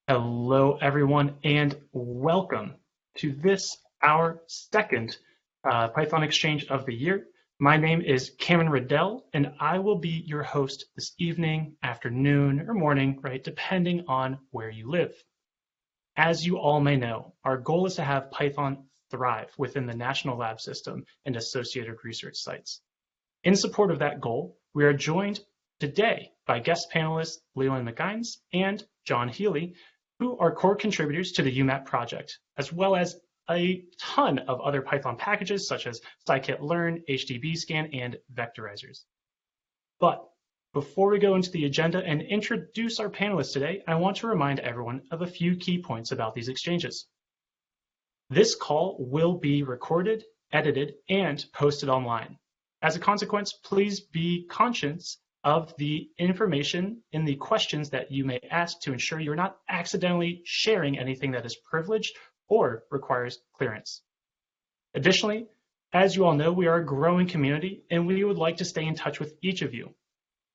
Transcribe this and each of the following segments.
Hello, everyone, and welcome to this, our second Python Exchange of the year. My name is Cameron Riddell, and I will be your host this evening, afternoon, or morning, right, depending on where you live. As you all may know, our goal is to have Python thrive within the National Lab System and associated research sites. In support of that goal, we are joined today by guest panelists Leland McInnes and John Healy, who are core contributors to the UMAP project, as well as a ton of other Python packages such as scikit-learn, HDBScan, and Victorizers. But before we go into the agenda and introduce our panelists today, I want to remind everyone of a few key points about these exchanges. This call will be recorded, edited, and posted online. As a consequence, please be conscious of the information in the questions that you may ask to ensure you're not accidentally sharing anything that is privileged or requires clearance. Additionally, as you all know, we are a growing community and we would like to stay in touch with each of you.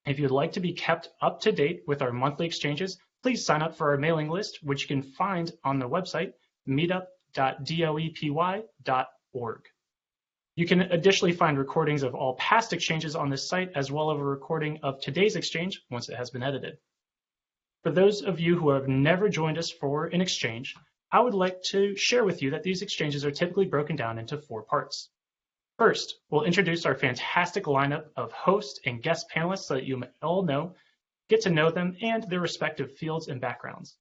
If you'd like to be kept up to date with our monthly exchanges, please sign up for our mailing list, which you can find on the website meetup.doepy.org. You can additionally find recordings of all past exchanges on this site, as well as a recording of today's exchange once it has been edited. For those of you who have never joined us for an exchange, I would like to share with you that these exchanges are typically broken down into 4 parts. First, we'll introduce our fantastic lineup of host and guest panelists so that you all get to know them and their respective fields and backgrounds.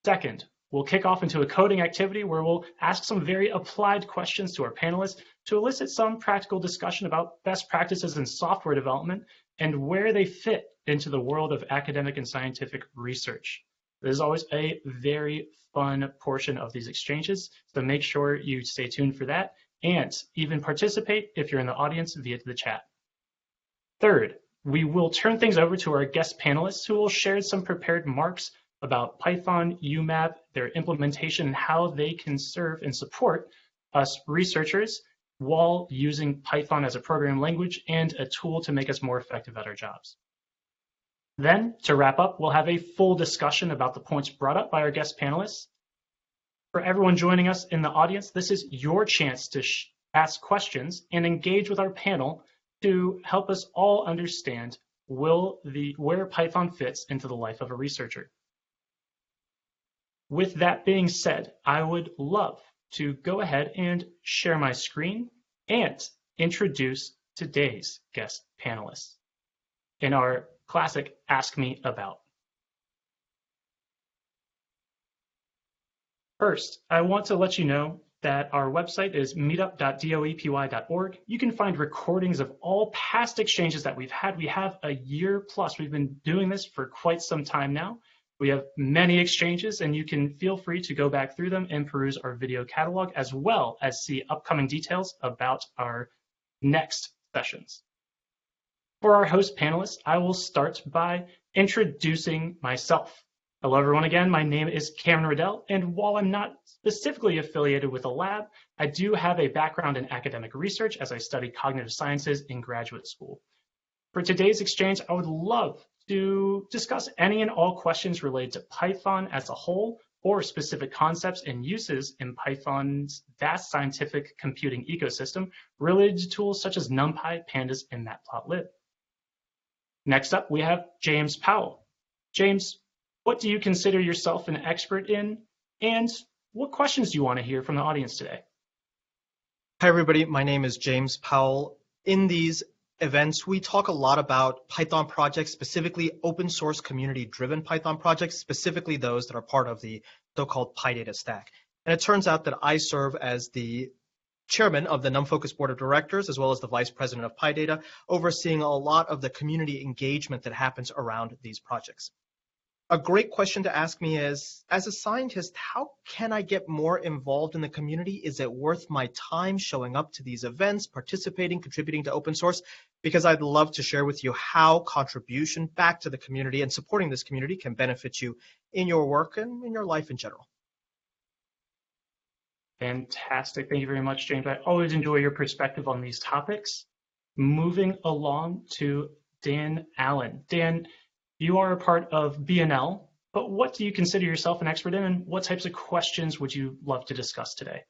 Second, we'll kick off into a coding activity where we'll ask some very applied questions to our panelists to elicit some practical discussion about best practices in software development and where they fit into the world of academic and scientific research. This is always a very fun portion of these exchanges, so make sure you stay tuned for that and even participate if you're in the audience via the chat. Third, we will turn things over to our guest panelists who will share some prepared remarks about Python, UMAP, their implementation, and how they can serve and support us researchers while using Python as a programming language and a tool to make us more effective at our jobs. Then, to wrap up, we'll have a full discussion about the points brought up by our guest panelists. For everyone joining us in the audience, this is your chance to ask questions and engage with our panel to help us all understand where Python fits into the life of a researcher. With that being said, I would love to go ahead and share my screen and introduce today's guest panelists in our classic Ask Me About. First, I want to let you know that our website is meetup.doepy.org. You can find recordings of all past exchanges that we've had. We have a year plus. We've been doing this for quite some time now. We have many exchanges, and you can feel free to go back through them and peruse our video catalog, as well as see upcoming details about our next sessions. For our host panelists, I will start by introducing myself. Hello, everyone. Again, my name is Cameron Riddell, and while I'm not specifically affiliated with a lab, I do have a background in academic research as I studied cognitive sciences in graduate school. For today's exchange, I would love to discuss any and all questions related to Python as a whole or specific concepts and uses in Python's vast scientific computing ecosystem related to tools such as NumPy, Pandas, and Matplotlib. Next up, we have James Powell. James, what do you consider yourself an expert in, and what questions do you want to hear from the audience today? Hi, everybody. My name is James Powell. In these events, we talk a lot about Python projects, specifically open source community-driven Python projects, specifically those that are part of the so-called PyData stack. And it turns out that I serve as the chairman of the NumFocus board of directors, as well as the vice president of PyData, overseeing a lot of the community engagement that happens around these projects. A great question to ask me is, as a scientist, how can I get more involved in the community? Is it worth my time showing up to these events, participating, contributing to open source? Because I'd love to share with you how contribution back to the community and supporting this community can benefit you in your work and in your life in general. Fantastic. Thank you very much, James. I always enjoy your perspective on these topics. Moving along to Dan Allen. Dan, you are a part of BNL, but what do you consider yourself an expert in, and what types of questions would you love to discuss today?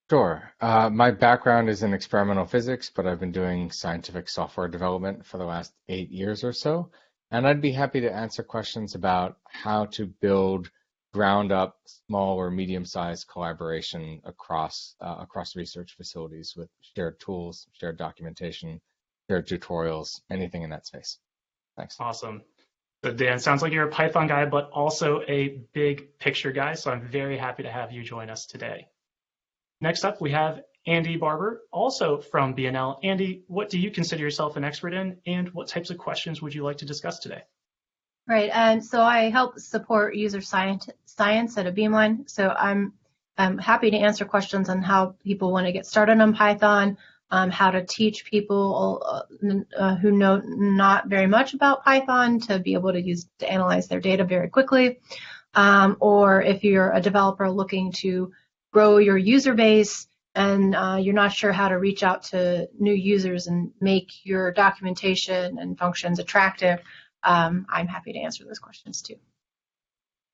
Sure. My background is in experimental physics, but I've been doing scientific software development for the last 8 years or so. And I'd be happy to answer questions about how to build ground up small or medium-sized collaboration across research facilities with shared tools, shared documentation, shared tutorials, anything in that space. Thanks. Awesome. So Dan, sounds like you're a Python guy, but also a big picture guy. So I'm very happy to have you join us today. Next up, we have Andy Barber, also from BNL. Andy, what do you consider yourself an expert in, and what types of questions would you like to discuss today? Right, and so I help support user science at a Beamline. So I'm happy to answer questions on how people want to get started on Python, how to teach people who know not very much about Python to be able to analyze their data very quickly, or if you're a developer looking to grow your user base and you're not sure how to reach out to new users and make your documentation and functions attractive, I'm happy to answer those questions too.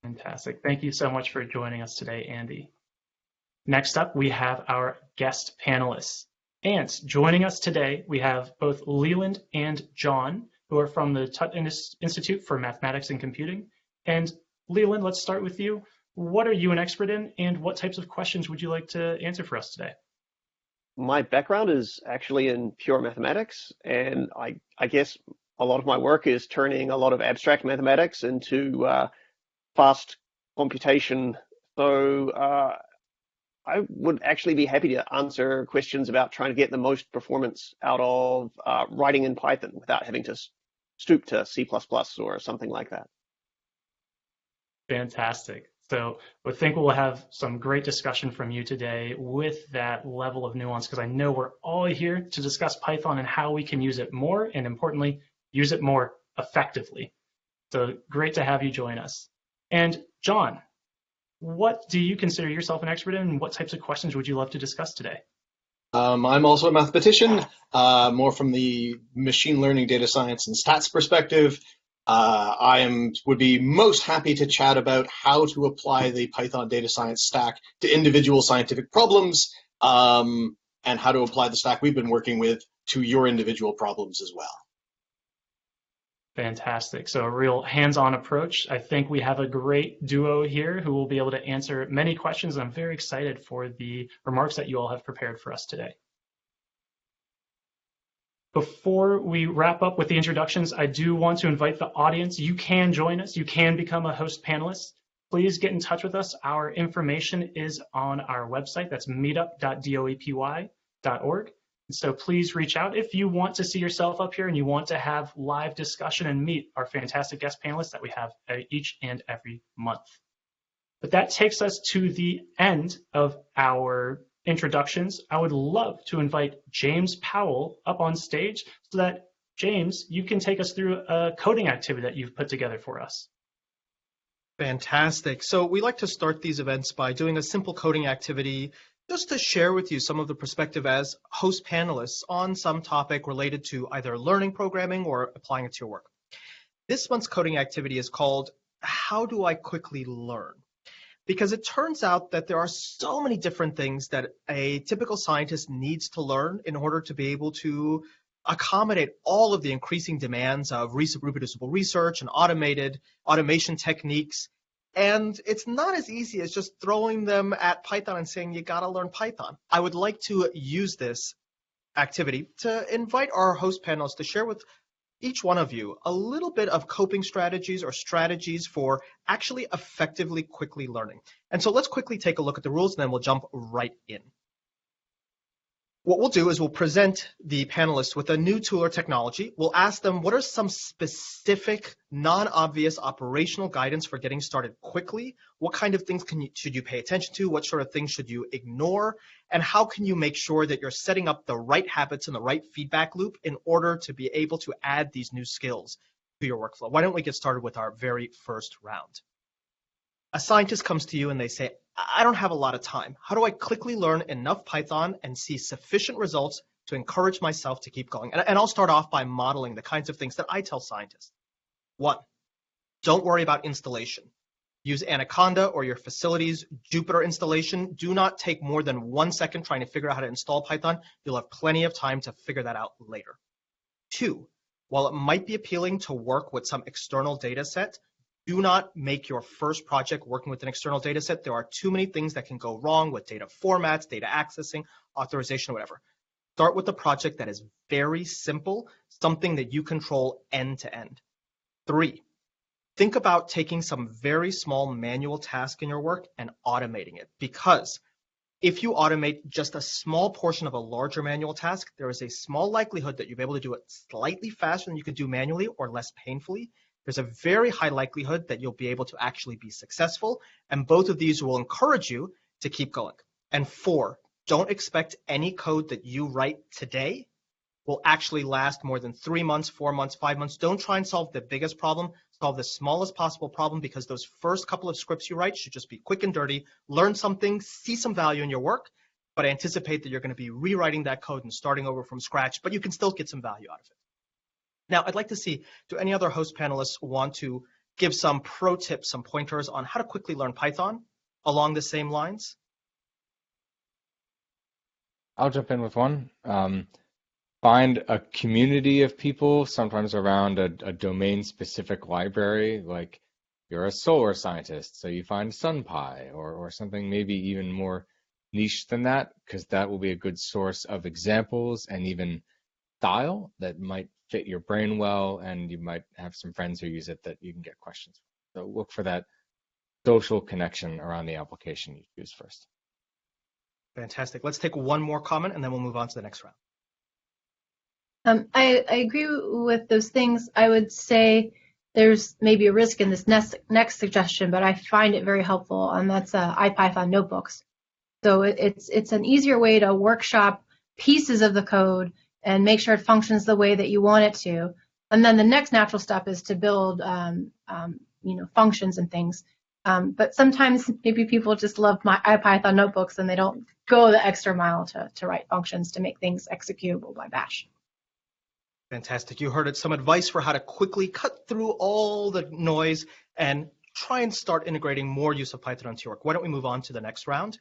Fantastic. Thank you so much for joining us today, Andy. Next up, we have our guest panelists. And joining us today, we have both Leland and John, who are from the Tutte Institute for Mathematics and Computing. And Leland, let's start with you. What are you an expert in, and what types of questions would you like to answer for us today? My background is actually in pure mathematics, and I guess a lot of my work is turning a lot of abstract mathematics into fast computation. So I would actually be happy to answer questions about trying to get the most performance out of writing in Python without having to stoop to C++ or something like that. Fantastic. So I think we'll have some great discussion from you today with that level of nuance, because I know we're all here to discuss Python and how we can use it more, and importantly, use it more effectively. So great to have you join us. And John, what do you consider yourself an expert in, and what types of questions would you love to discuss today? I'm also a mathematician, more from the machine learning, data science, and stats perspective. Would be most happy to chat about how to apply the Python data science stack to individual scientific problems, and how to apply the stack we've been working with to your individual problems as well. Fantastic. So a real hands-on approach. I think we have a great duo here who will be able to answer many questions. I'm very excited for the remarks that you all have prepared for us today. Before we wrap up with the introductions, I do want to invite the audience. You can join us. You can become a host panelist. Please get in touch with us. Our information is on our website. That's meetup.doepy.org. So please reach out if you want to see yourself up here and you want to have live discussion and meet our fantastic guest panelists that we have each and every month. But that takes us to the end of our introductions. I would love to invite James Powell up on stage so that, James, you can take us through a coding activity that you've put together for us. Fantastic. So we like to start these events by doing a simple coding activity just to share with you some of the perspective as host panelists on some topic related to either learning programming or applying it to your work. This month's coding activity is called How Do I Quickly Learn? Because it turns out that there are so many different things that a typical scientist needs to learn in order to be able to accommodate all of the increasing demands of reproducible research and automation techniques. And it's not as easy as just throwing them at Python and saying, you gotta learn Python. I would like to use this activity to invite our host panelists to share with each one of you a little bit of coping strategies or strategies for actually effectively quickly learning. And so let's quickly take a look at the rules and then we'll jump right in. What we'll do is we'll present the panelists with a new tool or technology. We'll ask them what are some specific, non-obvious operational guidance for getting started quickly? What kind of things should you pay attention to? What sort of things should you ignore? And how can you make sure that you're setting up the right habits and the right feedback loop in order to be able to add these new skills to your workflow? Why don't we get started with our very first round? A scientist comes to you and they say, I don't have a lot of time. How do I quickly learn enough Python and see sufficient results to encourage myself to keep going? And I'll start off by modeling the kinds of things that I tell scientists. 1, don't worry about installation. Use Anaconda or your facility's Jupyter installation. Do not take more than 1 second trying to figure out how to install Python. You'll have plenty of time to figure that out later. 2, while it might be appealing to work with some external data set, do not make your first project working with an external data set. There are too many things that can go wrong with data formats, data accessing, authorization, whatever. Start with a project that is very simple, something that you control end to end. 3, think about taking some very small manual task in your work and automating it, because if you automate just a small portion of a larger manual task, there is a small likelihood that you'll be able to do it slightly faster than you could do manually or less painfully. There's a very high likelihood that you'll be able to actually be successful, and both of these will encourage you to keep going. And 4, don't expect any code that you write today will actually last more than 3 months, 4 months, 5 months. Don't try and solve the biggest problem. Solve the smallest possible problem, because those first couple of scripts you write should just be quick and dirty. Learn something, see some value in your work, but anticipate that you're going to be rewriting that code and starting over from scratch, but you can still get some value out of it. Now, I'd like to see, do any other host panelists want to give some pro tips, some pointers on how to quickly learn Python along the same lines? I'll jump in with one. Find a community of people, sometimes around a domain-specific library, like you're a solar scientist, so you find SunPy or something maybe even more niche than that, because that will be a good source of examples and even style that might fit your brain well, and you might have some friends who use it that you can get questions from. So look for that social connection around the application you choose first. Fantastic. Let's take one more comment and then we'll move on to the next round. I agree with those things. I would say there's maybe a risk in this next suggestion, but I find it very helpful, and that's IPython notebooks. So it's an easier way to workshop pieces of the code and make sure it functions the way that you want it to. And then the next natural step is to build functions and things. But sometimes maybe people just love my IPython notebooks and they don't go the extra mile to write functions to make things executable by bash. Fantastic. You heard it. Some advice for how to quickly cut through all the noise and try and start integrating more use of Python into your work. Why don't we move on to the next round?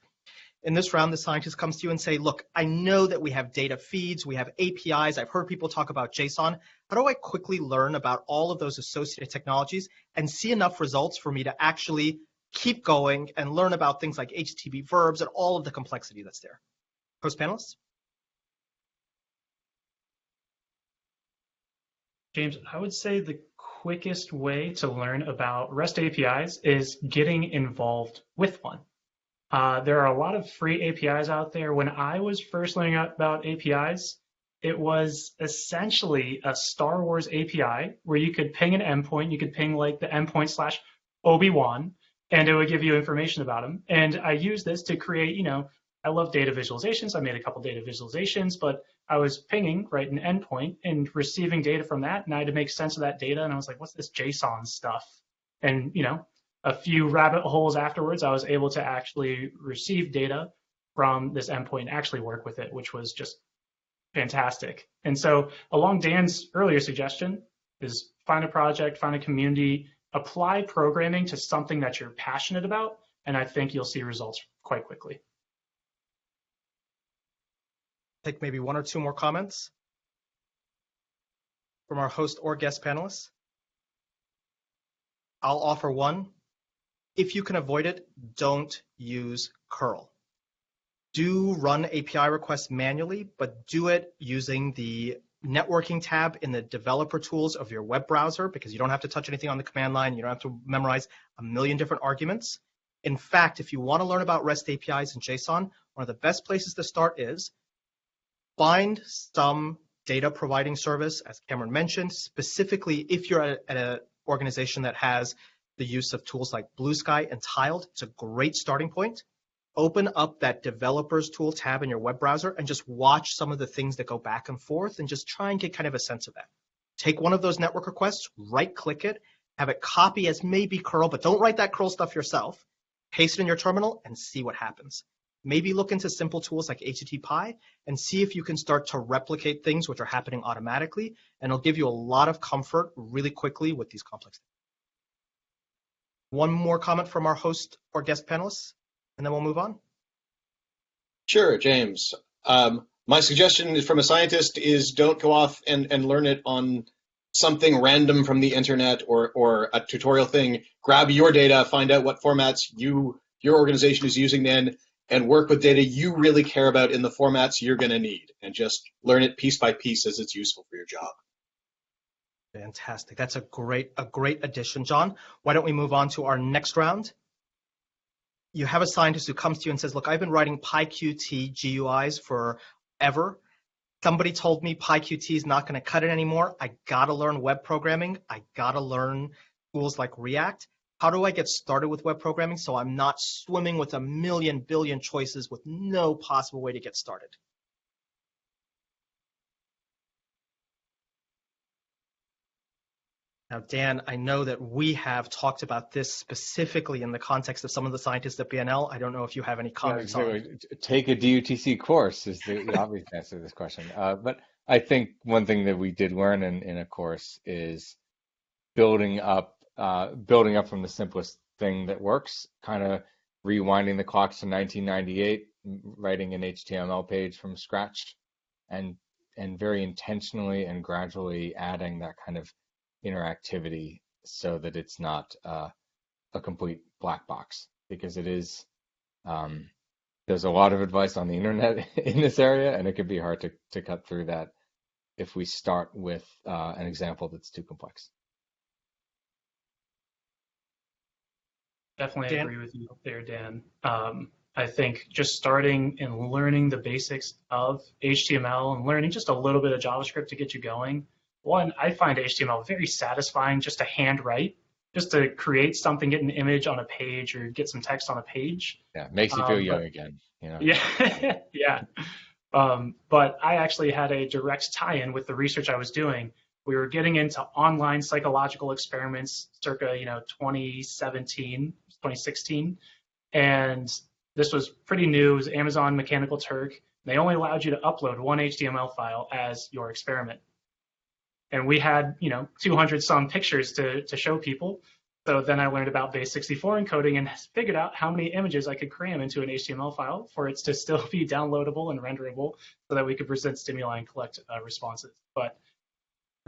In this round, the scientist comes to you and say, look, I know that we have data feeds, we have APIs, I've heard people talk about JSON. How do I quickly learn about all of those associated technologies and see enough results for me to actually keep going and learn about things like HTTP verbs and all of the complexity that's there? Host panelists? James, I would say the quickest way to learn about REST APIs is getting involved with one. There are a lot of free APIs out there. When I was first learning about APIs, it was essentially a Star Wars API where you could ping an endpoint. You could ping like the endpoint / Obi-Wan, and it would give you information about him. And I used this to create, I love data visualizations. I made a couple data visualizations, but I was pinging, right, an endpoint and receiving data from that, and I had to make sense of that data. And I was like, what's this JSON stuff? And, a few rabbit holes afterwards, I was able to actually receive data from this endpoint and actually work with it, which was just fantastic. And so along Dan's earlier suggestion is find a project, find a community, apply programming to something that you're passionate about, and I think you'll see results quite quickly. Take maybe one or two more comments from our host or guest panelists. I'll offer one. If you can avoid it, don't use curl. Do run API requests manually, but do it using the networking tab in the developer tools of your web browser, because you don't have to touch anything on the command line. You don't have to memorize a million different arguments. In fact, if you want to learn about REST APIs and JSON, one of the best places to start is find some data providing service, as Cameron mentioned, specifically if you're at an organization that has the use of tools like Blue Sky and Tiled. It's a great starting point. Open up that developers tool tab in your web browser and just watch some of the things that go back and forth and just try and get kind of a sense of that. Take one of those network requests, right click it, have it copy as maybe curl, but don't write that curl stuff yourself. Paste it in your terminal and see what happens. Maybe look into simple tools like HTTP and see if you can start to replicate things which are happening automatically, and it'll give you a lot of comfort really quickly with these complex things. One more comment from our host or guest panelists, and then we'll move on. Sure, James. My suggestion from a scientist is don't go off and learn it on something random from the internet or a tutorial thing. Grab your data, find out what formats your organization is using then, and work with data you really care about in the formats you're going to need, and just learn it piece by piece as it's useful for your job. Fantastic. That's a great addition, John. Why don't we move on to our next round? You have a scientist who comes to you and says, look, I've been writing PyQt GUIs forever. Somebody told me PyQt is not going to cut it anymore. I got to learn web programming. I got to learn tools like React. How do I get started with web programming so I'm not swimming with a million billion choices with no possible way to get started? Now, Dan, I know that we have talked about this specifically in the context of some of the scientists at BNL. I don't know if you have any comments on it. Take a DUTC course is the obvious answer to this question. But I think one thing that we did learn in a course is building up from the simplest thing that works, kind of rewinding the clock to 1998, writing an HTML page from scratch, and very intentionally and gradually adding that kind of interactivity so that it's not a complete black box, because it is there's a lot of advice on the internet in this area, and it can be hard to cut through that if we start with an example that's too complex. Definitely agree with you there, Dan. I think just starting and learning the basics of HTML and learning just a little bit of JavaScript to get you going. One, I find HTML very satisfying just to hand write, just to create something, get an image on a page or get some text on a page. Yeah, makes you feel young again. You know? Yeah, yeah. But I actually had a direct tie-in with the research I was doing. We were getting into online psychological experiments circa 2017, 2016. And this was pretty new. It was Amazon Mechanical Turk. They only allowed you to upload one HTML file as your experiment. And we had, 200 some pictures to show people. So then I learned about base64 encoding and figured out how many images I could cram into an HTML file for it to still be downloadable and renderable so that we could present stimuli and collect responses. But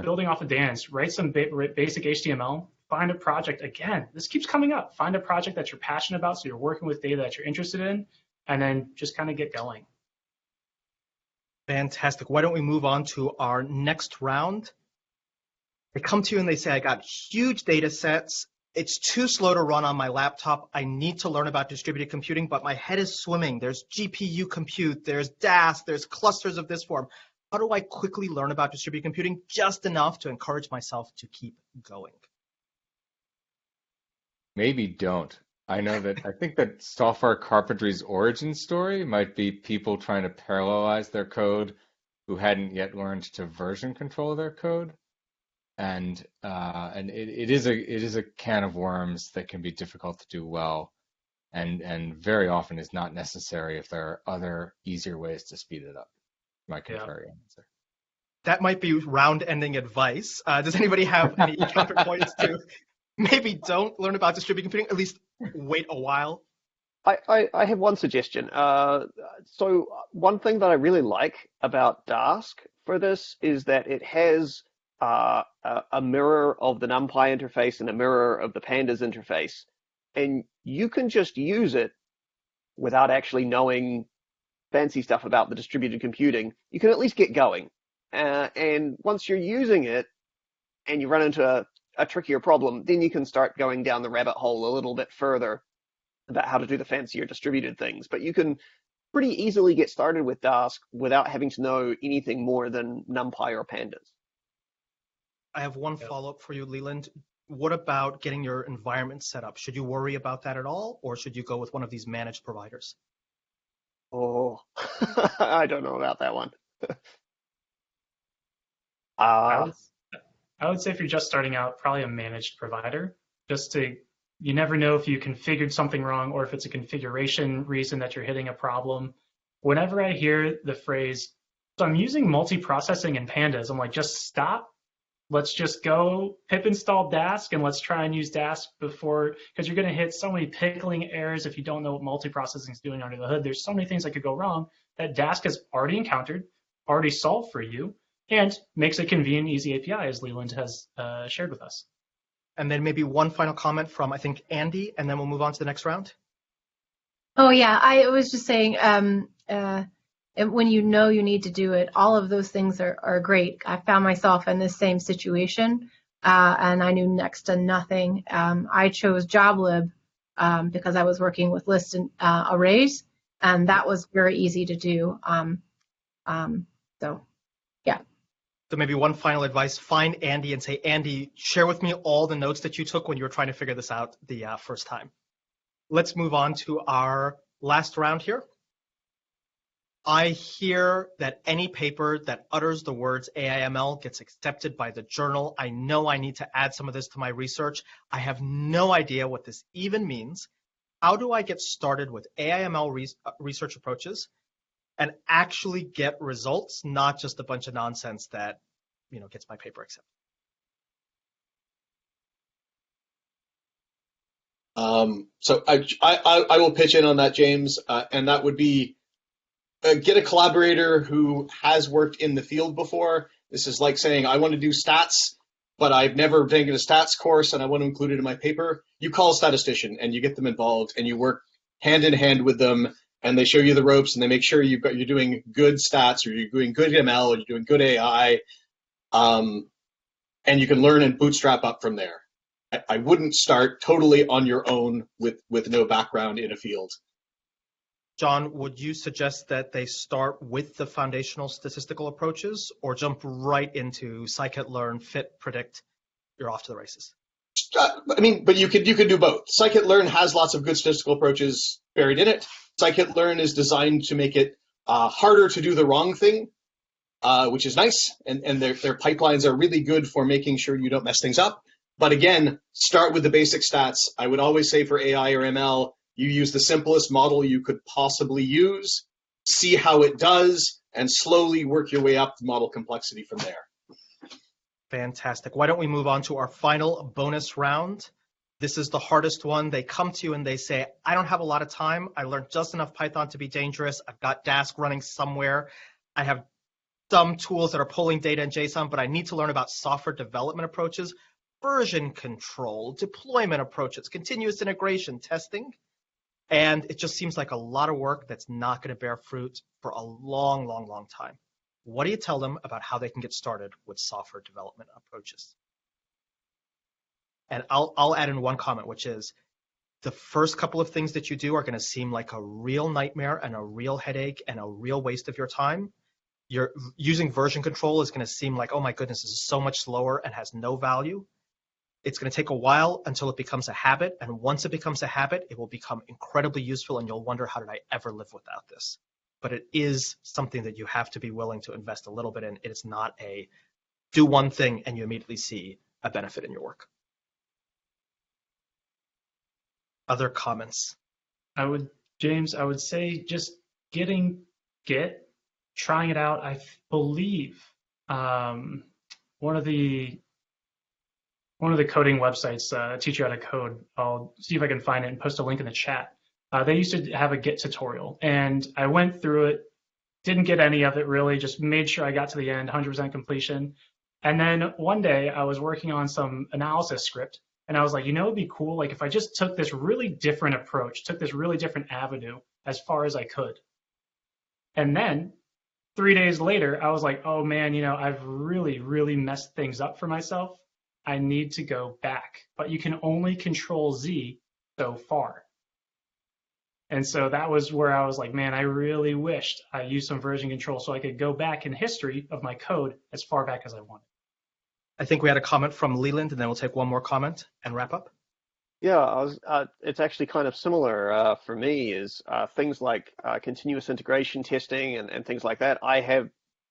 building off of Dan's, write some basic HTML, find a project. Again, this keeps coming up. Find a project that you're passionate about, so you're working with data that you're interested in, and then just kind of get going. Fantastic. Why don't we move on to our next round? They come to you and they say, I got huge data sets. It's too slow to run on my laptop. I need to learn about distributed computing, but my head is swimming. There's GPU compute, there's DAS, there's clusters of this form. How do I quickly learn about distributed computing just enough to encourage myself to keep going? Maybe don't. I think that software carpentry's origin story might be people trying to parallelize their code who hadn't yet learned to version control their code. And it is a can of worms that can be difficult to do well, and very often is not necessary if there are other easier ways to speed it up. My contrarian answer. That might be round-ending advice. Does anybody have any counterpoints to maybe don't learn about distributed computing? At least wait a while. I have one suggestion. So one thing that I really like about Dask for this is that it has a mirror of the NumPy interface and a mirror of the Pandas interface. And you can just use it without actually knowing fancy stuff about the distributed computing. You can at least get going. And once you're using it and you run into a trickier problem, then you can start going down the rabbit hole a little bit further about how to do the fancier distributed things. But you can pretty easily get started with Dask without having to know anything more than NumPy or Pandas. I have one follow-up for you, Leland. What about getting your environment set up? Should you worry about that at all, or should you go with one of these managed providers? Oh, I don't know about that one. I would say if you're just starting out, probably a managed provider. You never know if you configured something wrong or if it's a configuration reason that you're hitting a problem. Whenever I hear the phrase, so I'm using multiprocessing in Pandas, I'm like, just stop. let's just go pip install Dask and let's try and use Dask before, because you're going to hit so many pickling errors if you don't know what multiprocessing is doing under the hood. There's so many things that could go wrong that Dask has already encountered, already solved for you, and makes a convenient, easy API, as Leland has shared with us. And then maybe one final comment from, I think, Andy, and then we'll move on to the next round. Oh, yeah, I was just saying, when you know you need to do it, all of those things are great. I found myself in the same situation, and I knew next to nothing. I chose JobLib because I was working with list and arrays, and that was very easy to do. So, yeah. So maybe one final advice, find Andy and say, Andy, share with me all the notes that you took when you were trying to figure this out the first time. Let's move on to our last round here. I hear that any paper that utters the words AIML gets accepted by the journal. I know I need to add some of this to my research. I have no idea what this even means. How do I get started with AIML research approaches and actually get results, not just a bunch of nonsense that, gets my paper accepted? So I will pitch in on that, James, and that would be get a collaborator who has worked in the field before. This is like saying, I want to do stats, but I've never taken a stats course and I want to include it in my paper. You call a statistician and you get them involved and you work hand in hand with them, and they show you the ropes and they make sure you're doing good stats, or you're doing good ML, or you're doing good AI, and you can learn and bootstrap up from there. I wouldn't start totally on your own with no background in a field. John, would you suggest that they start with the foundational statistical approaches, or jump right into scikit-learn, fit, predict, you're off to the races? But you could do both. Scikit-learn has lots of good statistical approaches buried in it. Scikit-learn is designed to make it harder to do the wrong thing, which is nice, and their pipelines are really good for making sure you don't mess things up. But again, start with the basic stats. I would always say for AI or ML, you use the simplest model you could possibly use, see how it does, and slowly work your way up the model complexity from there. Fantastic. Why don't we move on to our final bonus round? This is the hardest one. They come to you and they say, I don't have a lot of time. I learned just enough Python to be dangerous. I've got Dask running somewhere. I have some tools that are pulling data in JSON, but I need to learn about software development approaches, version control, deployment approaches, continuous integration, testing. And it just seems like a lot of work that's not going to bear fruit for a long, long, long time. What do you tell them about how they can get started with software development approaches? And I'll add in one comment, which is the first couple of things that you do are going to seem like a real nightmare and a real headache and a real waste of your time. You're using version control is going to seem like, oh my goodness, this is so much slower and has no value. It's going to take a while until it becomes a habit. And once it becomes a habit, it will become incredibly useful. And you'll wonder, how did I ever live without this? But it is something that you have to be willing to invest a little bit in. It's not a do one thing and you immediately see a benefit in your work. Other comments? James, I would say just getting Git, trying it out. I believe one of the coding websites teach you how to code. I'll see if I can find it and post a link in the chat. They used to have a Git tutorial, and I went through it, didn't get any of it really, just made sure I got to the end, 100% completion. And then one day I was working on some analysis script, and I was like, it'd be cool, like if I just took this really different approach, took this really different avenue as far as I could. And then 3 days later, I was like, oh man, I've really, really messed things up for myself. I need to go back, but you can only control Z so far. And so that was where I was like, man, I really wished I used some version control so I could go back in history of my code as far back as I wanted. I think we had a comment from Leland, and then we'll take one more comment and wrap up. Yeah, it's actually kind of similar for me, is things like continuous integration testing and things like that. I have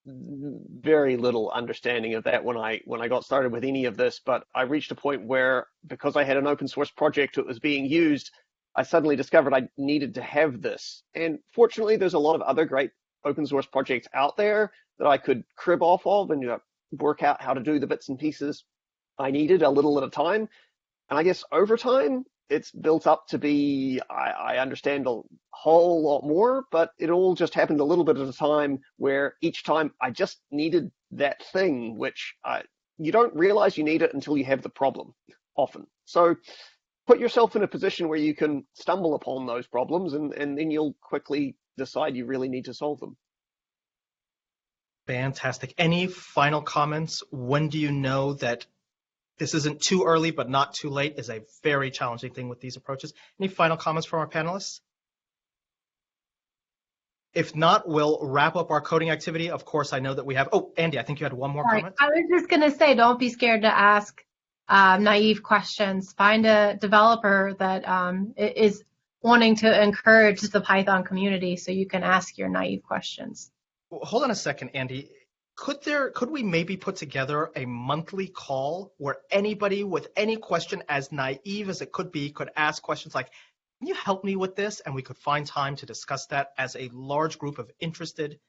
very little understanding of that when I got started with any of this, but I reached a point where, because I had an open source project that was being used, I suddenly discovered I needed to have this. And fortunately, there's a lot of other great open source projects out there that I could crib off of and work out how to do the bits and pieces I needed a little at a time. And I guess over time, it's built up to be, I understand a whole lot more, but it all just happened a little bit at a time, where each time I just needed that thing, which you don't realize you need it until you have the problem often. So put yourself in a position where you can stumble upon those problems, and then you'll quickly decide you really need to solve them. Fantastic. Any final comments? When do you know that this isn't too early but not too late is a very challenging thing with these approaches? Any final comments from our panelists? If not, we'll wrap up our coding activity. Of course, I know that we have, oh, Andy, I think you had one more comment. I was just going to say, don't be scared to ask naive questions. Find a developer that is wanting to encourage the Python community so you can ask your naive questions. Well, hold on a second, Andy. Could we maybe put together a monthly call where anybody with any question, as naive as it could be, could ask questions like, can you help me with this? And we could find time to discuss that as a large group of interested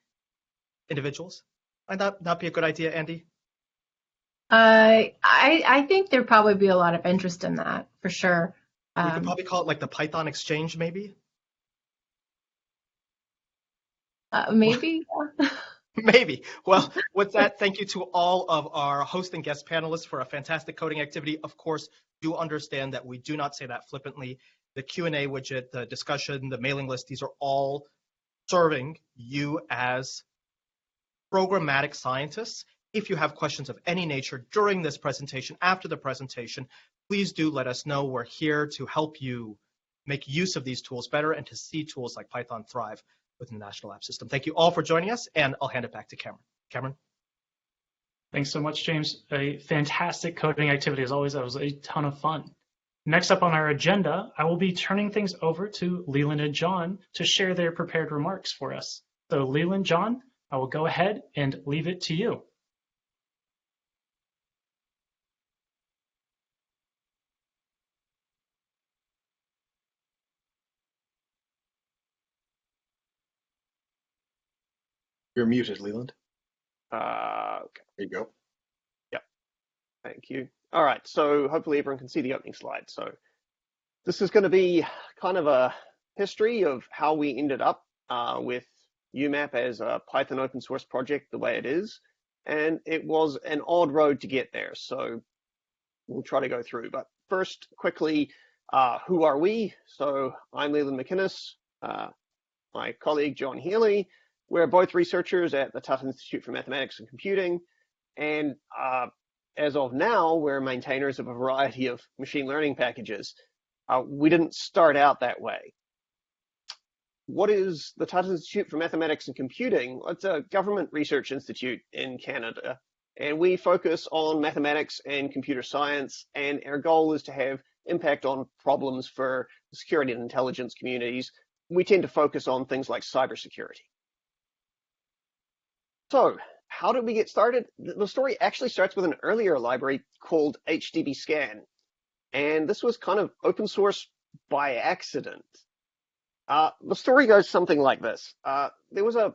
individuals. Might that be a good idea, Andy? I think there'd probably be a lot of interest in that, for sure. We could probably call it like the Python Exchange, maybe? Maybe. Maybe. Well, with that, thank you to all of our host and guest panelists for a fantastic coding activity. Of course, do understand that we do not say that flippantly. The Q&A widget, the discussion, the mailing list, these are all serving you as programmatic scientists. If you have questions of any nature during this presentation, after the presentation, please do let us know. We're here to help you make use of these tools better and to see tools like Python thrive within the National Lab System. Thank you all for joining us, and I'll hand it back to Cameron. Cameron? Thanks so much, James. A fantastic coding activity as always. That was a ton of fun. Next up on our agenda, I will be turning things over to Leland and John to share their prepared remarks for us. So Leland, John, I will go ahead and leave it to you. You're muted, Leland. Okay. There you go. Yep. Thank you. All right. So hopefully everyone can see the opening slide. So this is going to be kind of a history of how we ended up with UMAP as a Python open source project the way it is. And it was an odd road to get there. So we'll try to go through. But first, quickly, who are we? So I'm Leland McInnes, my colleague John Healy. We're both researchers at the Tutte Institute for Mathematics and Computing, and as of now, we're maintainers of a variety of machine learning packages. We didn't start out that way. What is the Tutte Institute for Mathematics and Computing? It's a government research institute in Canada, and we focus on mathematics and computer science, and our goal is to have impact on problems for the security and intelligence communities. We tend to focus on things like cybersecurity. So how did we get started? The story actually starts with an earlier library called HDBScan, and this was kind of open source by accident. The story goes something like this. There was a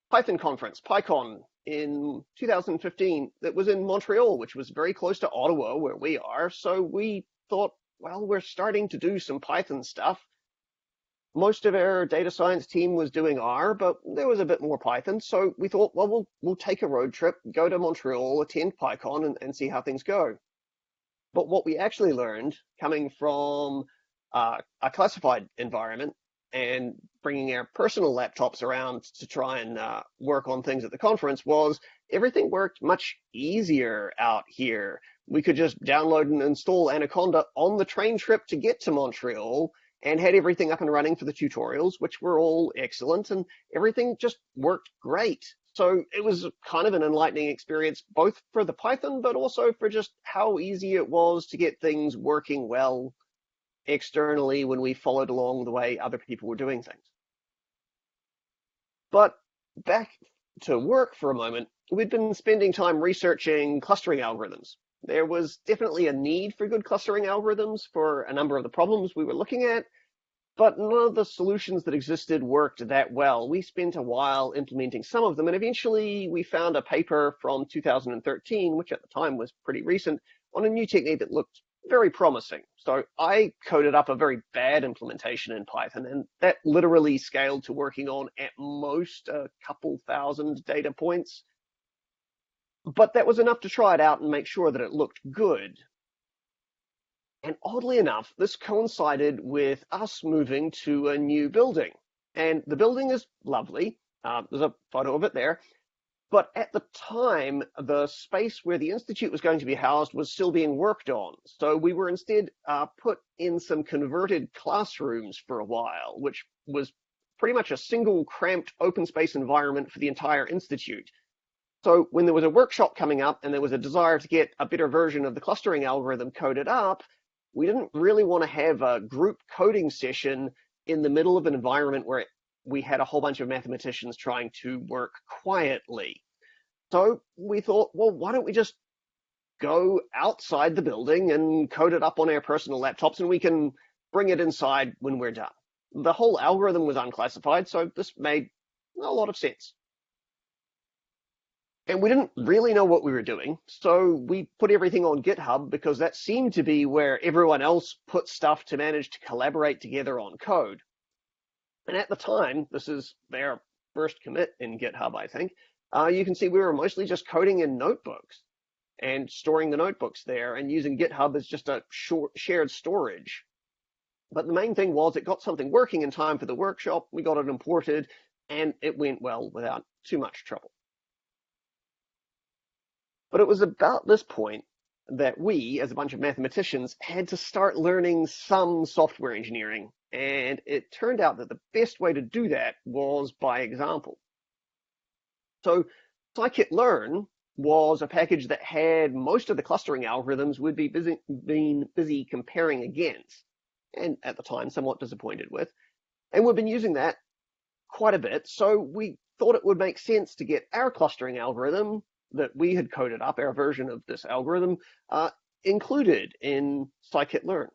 Python conference, PyCon, in 2015 that was in Montreal, which was very close to Ottawa, where we are. So we thought, well, we're starting to do some Python stuff. Most of our data science team was doing R, but there was a bit more Python. So we thought, well, we'll take a road trip, go to Montreal, attend PyCon, and see how things go. But what we actually learned, coming from a classified environment and bringing our personal laptops around to try and work on things at the conference, was everything worked much easier out here. We could just download and install Anaconda on the train trip to get to Montreal, and had everything up and running for the tutorials, which were all excellent, and everything just worked great. So it was kind of an enlightening experience, both for the Python, but also for just how easy it was to get things working well externally when we followed along the way other people were doing things. But back to work for a moment, we'd been spending time researching clustering algorithms. There was definitely a need for good clustering algorithms for a number of the problems we were looking at, but none of the solutions that existed worked that well. We spent a while implementing some of them, and eventually we found a paper from 2013, which at the time was pretty recent, on a new technique that looked very promising. So I coded up a very bad implementation in Python, and that literally scaled to working on at most a couple thousand data points. But that was enough to try it out and make sure that it looked good. And oddly enough, this coincided with us moving to a new building. And the building is lovely. There's a photo of it there. But at the time, the space where the institute was going to be housed was still being worked on. So we were instead put in some converted classrooms for a while, which was pretty much a single cramped open space environment for the entire institute. So when there was a workshop coming up and there was a desire to get a better version of the clustering algorithm coded up, we didn't really want to have a group coding session in the middle of an environment where we had a whole bunch of mathematicians trying to work quietly. So we thought, well, why don't we just go outside the building and code it up on our personal laptops, and we can bring it inside when we're done. The whole algorithm was unclassified, so this made a lot of sense. And we didn't really know what we were doing, so we put everything on GitHub because that seemed to be where everyone else put stuff to manage to collaborate together on code. And at the time, this is their first commit in GitHub, I think, you can see we were mostly just coding in notebooks and storing the notebooks there and using GitHub as just a shared storage. But the main thing was it got something working in time for the workshop, we got it imported, and it went well without too much trouble. But it was about this point that we, as a bunch of mathematicians, had to start learning some software engineering. And it turned out that the best way to do that was by example. So scikit-learn was a package that had most of the clustering algorithms we'd been busy comparing against, and at the time somewhat disappointed with. And we've been using that quite a bit, so we thought it would make sense to get our clustering algorithm that we had coded up, our version of this algorithm, included in scikit-learn.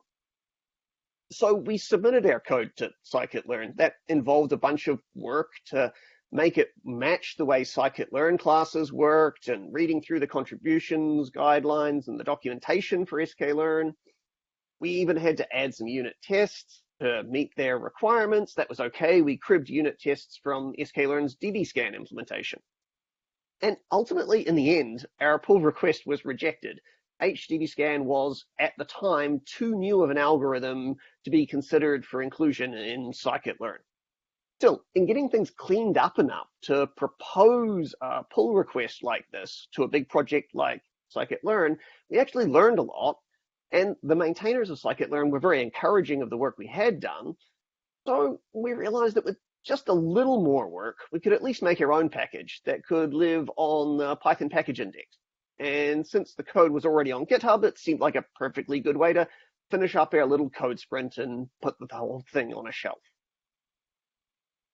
So we submitted our code to scikit-learn. That involved a bunch of work to make it match the way scikit-learn classes worked, and reading through the contributions, guidelines, and the documentation for sklearn. We even had to add some unit tests to meet their requirements. That was okay. We cribbed unit tests from sklearn's dbscan implementation. And ultimately, in the end, our pull request was rejected. HDBScan was, at the time, too new of an algorithm to be considered for inclusion in scikit-learn. Still, in getting things cleaned up enough to propose a pull request like this to a big project like scikit-learn, we actually learned a lot, and the maintainers of scikit-learn were very encouraging of the work we had done. So we realized that with just a little more work, we could at least make our own package that could live on the Python package index. And since the code was already on GitHub, it seemed like a perfectly good way to finish up our little code sprint and put the whole thing on a shelf.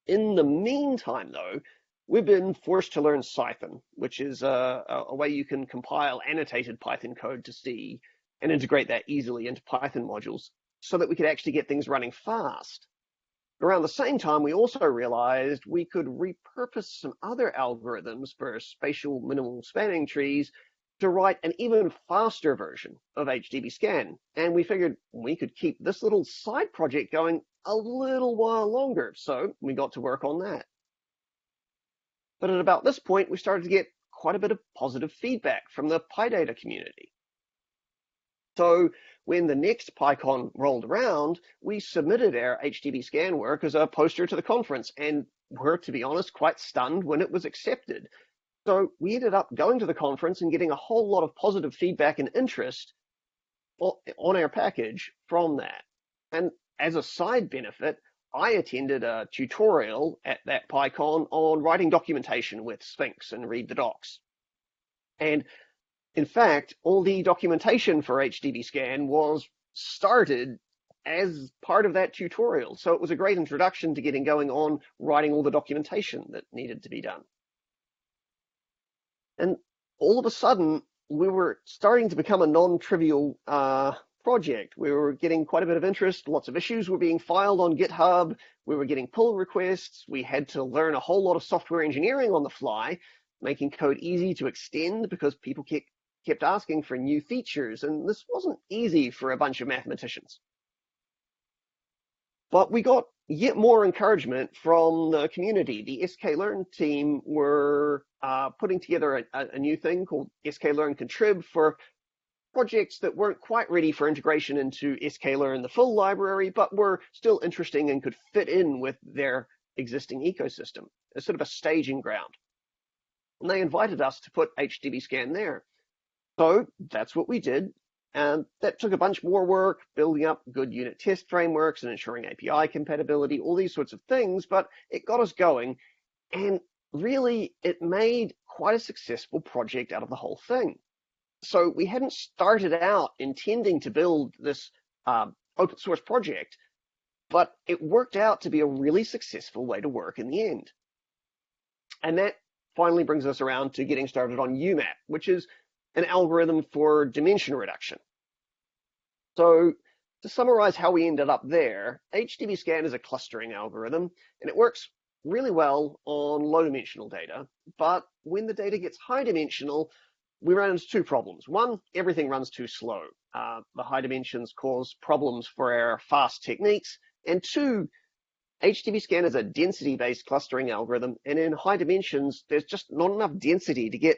In the meantime, though, we've been forced to learn Cython, which is a way you can compile annotated Python code to C and integrate that easily into Python modules so that we could actually get things running fast. Around the same time, we also realized we could repurpose some other algorithms for spatial minimal spanning trees to write an even faster version of HDBScan. And we figured we could keep this little side project going a little while longer, so we got to work on that. But at about this point, we started to get quite a bit of positive feedback from the PyData community. So when the next PyCon rolled around, we submitted our HDBScan work as a poster to the conference, and were, to be honest, quite stunned when it was accepted. So we ended up going to the conference and getting a whole lot of positive feedback and interest on our package from that. And as a side benefit, I attended a tutorial at that PyCon on writing documentation with Sphinx and Read the Docs. And in fact, all the documentation for HDBScan was started as part of that tutorial. So it was a great introduction to getting going on writing all the documentation that needed to be done. And all of a sudden, we were starting to become a non-trivial project. We were getting quite a bit of interest. Lots of issues were being filed on GitHub. We were getting pull requests. We had to learn a whole lot of software engineering on the fly, making code easy to extend because people kept asking for new features, and this wasn't easy for a bunch of mathematicians. But we got yet more encouragement from the community. The sklearn team were putting together a new thing called sklearn contrib for projects that weren't quite ready for integration into sklearn, the full library, but were still interesting and could fit in with their existing ecosystem as sort of a staging ground. And they invited us to put HDBScan there. So that's what we did. And that took a bunch more work, building up good unit test frameworks and ensuring API compatibility, all these sorts of things, but it got us going. And really, it made quite a successful project out of the whole thing. So we hadn't started out intending to build this open source project, but it worked out to be a really successful way to work in the end. And that finally brings us around to getting started on UMAP, which is an algorithm for dimension reduction. So to summarize how we ended up there, HDBScan is a clustering algorithm, and it works really well on low dimensional data. But when the data gets high dimensional, we run into two problems. One, everything runs too slow. The high dimensions cause problems for our fast techniques. And two, HDBScan is a density-based clustering algorithm, and in high dimensions, there's just not enough density to get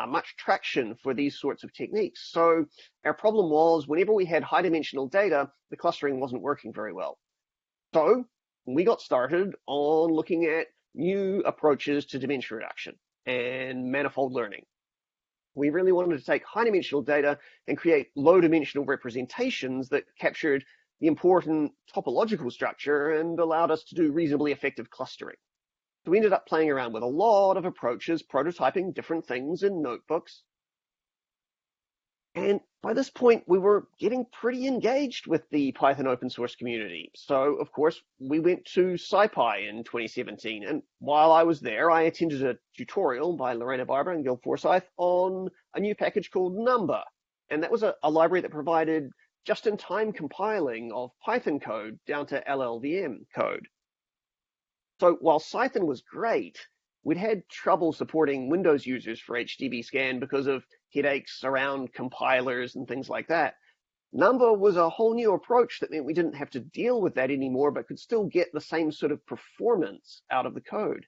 much traction for these sorts of techniques. So our problem was whenever we had high dimensional data, the clustering wasn't working very well. So we got started on looking at new approaches to dimension reduction and manifold learning. We really wanted to take high dimensional data and create low dimensional representations that captured the important topological structure and allowed us to do reasonably effective clustering. So we ended up playing around with a lot of approaches, prototyping different things in notebooks. And by this point, we were getting pretty engaged with the Python open source community. So, of course, we went to SciPy in 2017. And while I was there, I attended a tutorial by Lorena Barber and Gil Forsyth on a new package called Number. And that was a library that provided just-in-time compiling of Python code down to LLVM code. So while Python was great, we'd had trouble supporting Windows users for HDBScan because of headaches around compilers and things like that. Number was a whole new approach that meant we didn't have to deal with that anymore, but could still get the same sort of performance out of the code.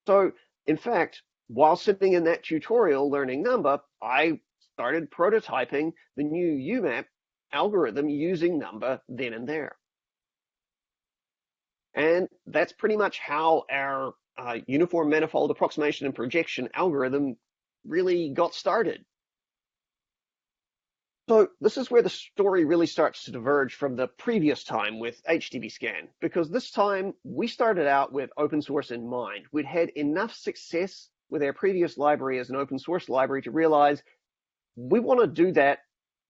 So, in fact, while sitting in that tutorial learning Number, I started prototyping the new UMAP algorithm using Number then and there. And that's pretty much how our uniform manifold approximation and projection algorithm really got started. So this is where the story really starts to diverge from the previous time with HDBScan, because this time we started out with open source in mind. We'd had enough success with our previous library as an open source library to realize we want to do that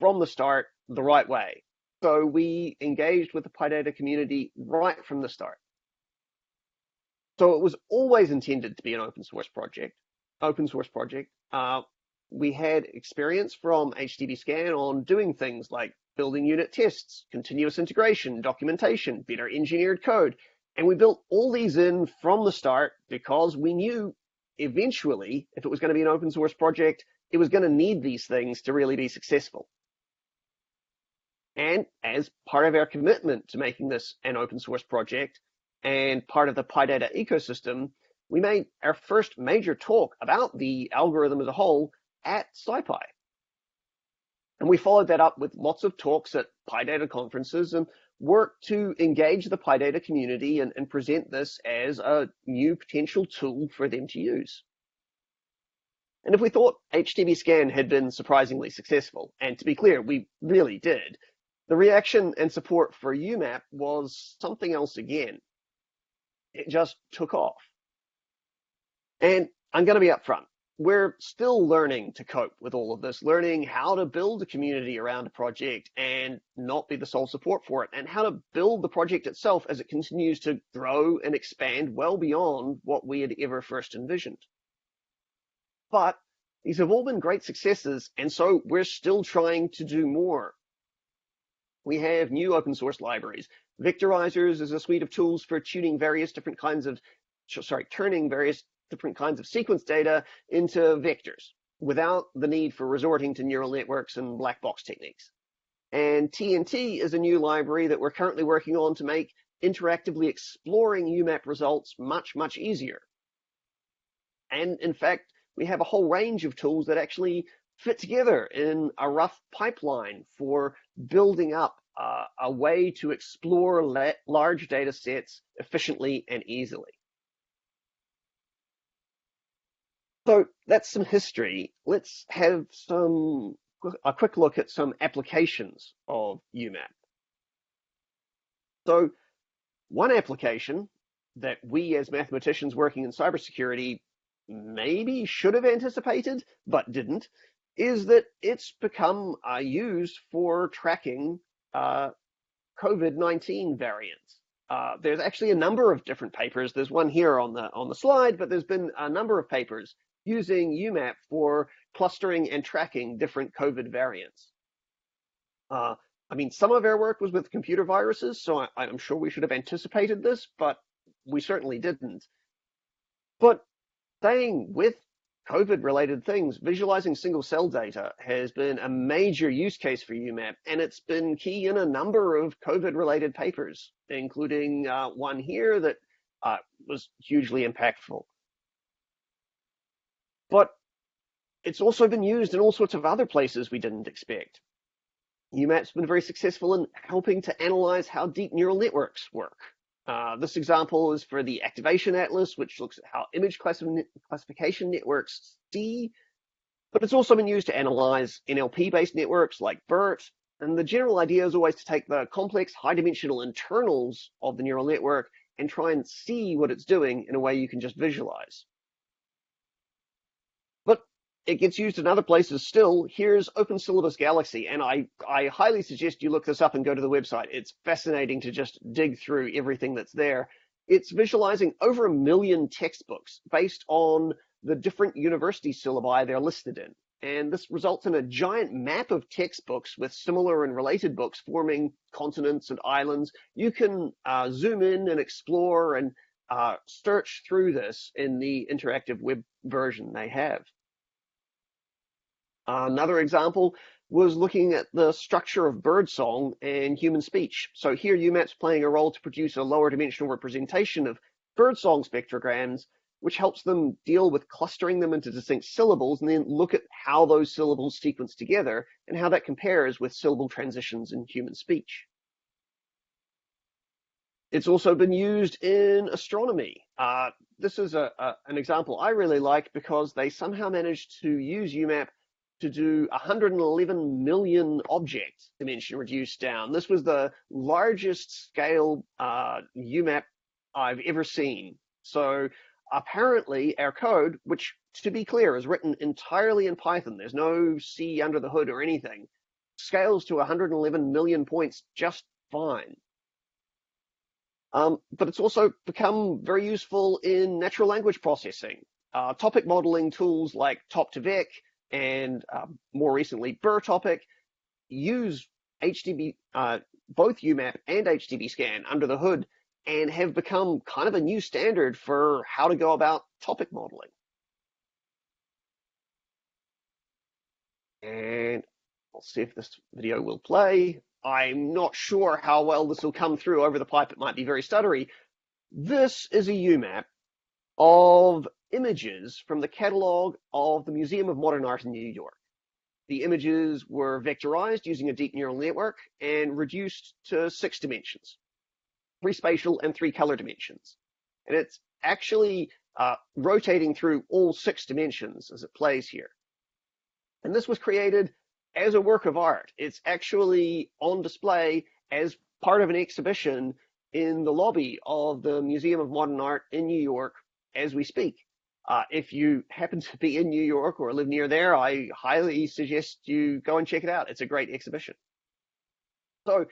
from the start the right way. So we engaged with the PyData community right from the start. So it was always intended to be an open source project. We had experience from HDBScan on doing things like building unit tests, continuous integration, documentation, better engineered code. And we built all these in from the start because we knew eventually, if it was going to be an open source project, it was going to need these things to really be successful. And as part of our commitment to making this an open source project and part of the PyData ecosystem, we made our first major talk about the algorithm as a whole at SciPy. And we followed that up with lots of talks at PyData conferences and worked to engage the PyData community and present this as a new potential tool for them to use. And if we thought HDBScan had been surprisingly successful, and to be clear, we really did, the reaction and support for UMAP was something else again. It just took off. And I'm going to be upfront. We're still learning to cope with all of this, learning how to build a community around a project and not be the sole support for it, and how to build the project itself as it continues to grow and expand well beyond what we had ever first envisioned. But these have all been great successes, and so we're still trying to do more. we have new open source libraries. Victorizers is a suite of tools for turning various different kinds of sequence data into vectors without the need for resorting to neural networks and black box techniques. And TNT is a new library that we're currently working on to make interactively exploring UMAP results much, much easier. And in fact, we have a whole range of tools that actually fit together in a rough pipeline for building up a way to explore large data sets efficiently and easily. So that's some history. Let's have a quick look at some applications of UMAP. So one application that we as mathematicians working in cybersecurity maybe should have anticipated, but didn't, is that it's become used for tracking COVID-19 variants. There's actually a number of different papers. There's one here on the slide, but there's been a number of papers using UMAP for clustering and tracking different COVID variants. I mean, some of our work was with computer viruses, so I'm sure we should have anticipated this, but we certainly didn't. But staying with COVID-related things, visualizing single-cell data has been a major use case for UMAP, and it's been key in a number of COVID-related papers, including one here that was hugely impactful. But it's also been used in all sorts of other places we didn't expect. UMAP's been very successful in helping to analyze how deep neural networks work. This example is for the Activation Atlas, which looks at how image classification networks see, but it's also been used to analyze NLP-based networks like BERT. And the general idea is always to take the complex high-dimensional internals of the neural network and try and see what it's doing in a way you can just visualize. But it gets used in other places still. Here's Open Syllabus Galaxy, and I highly suggest you look this up and go to the website. It's fascinating to just dig through everything that's there. It's visualizing over 1 million textbooks based on the different university syllabi they're listed in. And this results in a giant map of textbooks with similar and related books forming continents and islands. You can zoom in and explore and search through this in the interactive web version they have. Another example was looking at the structure of birdsong and human speech. So here UMAP's playing a role to produce a lower dimensional representation of birdsong spectrograms, which helps them deal with clustering them into distinct syllables and then look at how those syllables sequence together and how that compares with syllable transitions in human speech. It's also been used in astronomy. This is an example I really like because they somehow managed to use UMAP to do 111 million object dimension reduced down. This was the largest scale UMAP I've ever seen. So apparently our code, which to be clear is written entirely in Python, there's no C under the hood or anything, scales to 111 million points just fine. But it's also become very useful in natural language processing. Topic modeling tools like Tutte and more recently BurTopic use both UMAP and HDB scan under the hood and have become kind of a new standard for how to go about topic modeling. And I'll see if this video will play. I'm not sure how well this will come through over the pipe. It might be very stuttery. This is a UMAP of images from the catalog of the Museum of Modern Art in New York. The images were vectorized using a deep neural network and reduced to 6 dimensions, 3 spatial and 3 color dimensions. And it's actually rotating through all 6 dimensions as it plays here. And this was created as a work of art. It's actually on display as part of an exhibition in the lobby of the Museum of Modern Art in New York as we speak. If you happen to be in New York or live near there, I highly suggest you go and check it out. It's a great exhibition. So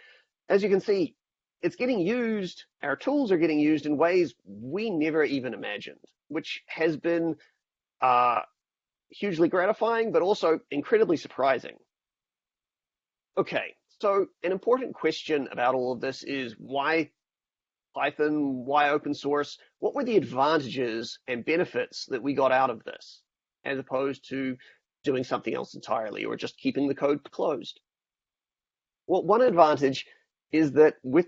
as you can see, it's getting used, our tools are getting used in ways we never even imagined, which has been hugely gratifying, but also incredibly surprising. Okay, So an important question about all of this is why Python, why open source? What were the advantages and benefits that we got out of this, as opposed to doing something else entirely or just keeping the code closed? Well, one advantage is that with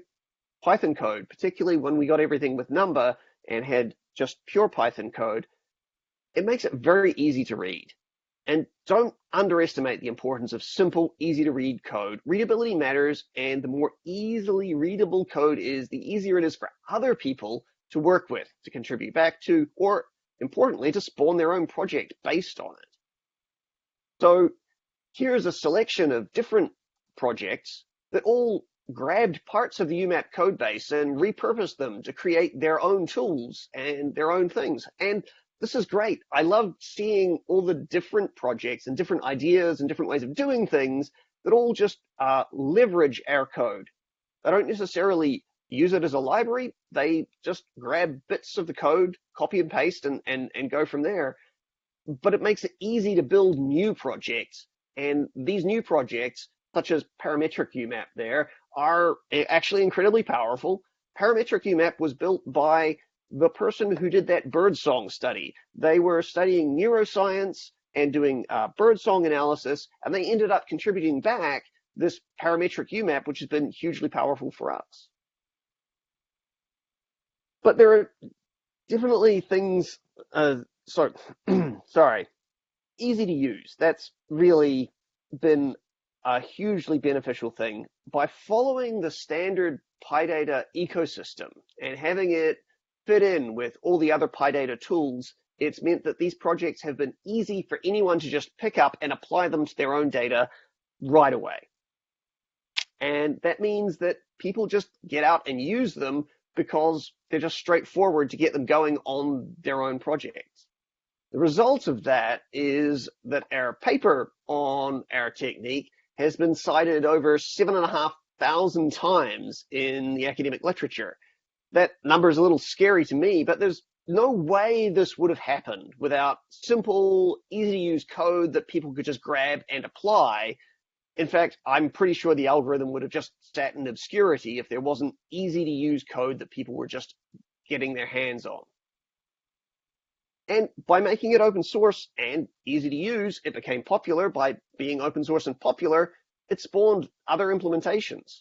Python code, particularly when we got everything with number and had just pure Python code, it makes it very easy to read. And don't underestimate the importance of simple, easy to read code. Readability matters, and the more easily readable code is, the easier it is for other people to work with, to contribute back to, or importantly, to spawn their own project based on it. So here's a selection of different projects that all grabbed parts of the UMAP code base and repurposed them to create their own tools and their own things. And this is great. I love seeing all the different projects and different ideas and different ways of doing things that all just leverage our code. They don't necessarily use it as a library. They just grab bits of the code, copy and paste, and go from there. But it makes it easy to build new projects. And these new projects, such as parametric UMAP there, are actually incredibly powerful. Parametric UMAP was built by the person who did that birdsong study. They were studying neuroscience and doing birdsong analysis, and they ended up contributing back this parametric UMAP, which has been hugely powerful for us. But there are definitely things, sorry, easy to use. That's really been a hugely beneficial thing. By following the standard PyData ecosystem and having it fit in with all the other PyData tools, it's meant that these projects have been easy for anyone to just pick up and apply them to their own data right away. And that means that people just get out and use them because they're just straightforward to get them going on their own projects. The result of that is that our paper on our technique has been cited over 7,500 times in the academic literature. That number is a little scary to me, but there's no way this would have happened without simple, easy-to-use code that people could just grab and apply. In fact, I'm pretty sure the algorithm would have just sat in obscurity if there wasn't easy-to-use code that people were just getting their hands on. And by making it open source and easy to use, it became popular. By being open source and popular, it spawned other implementations.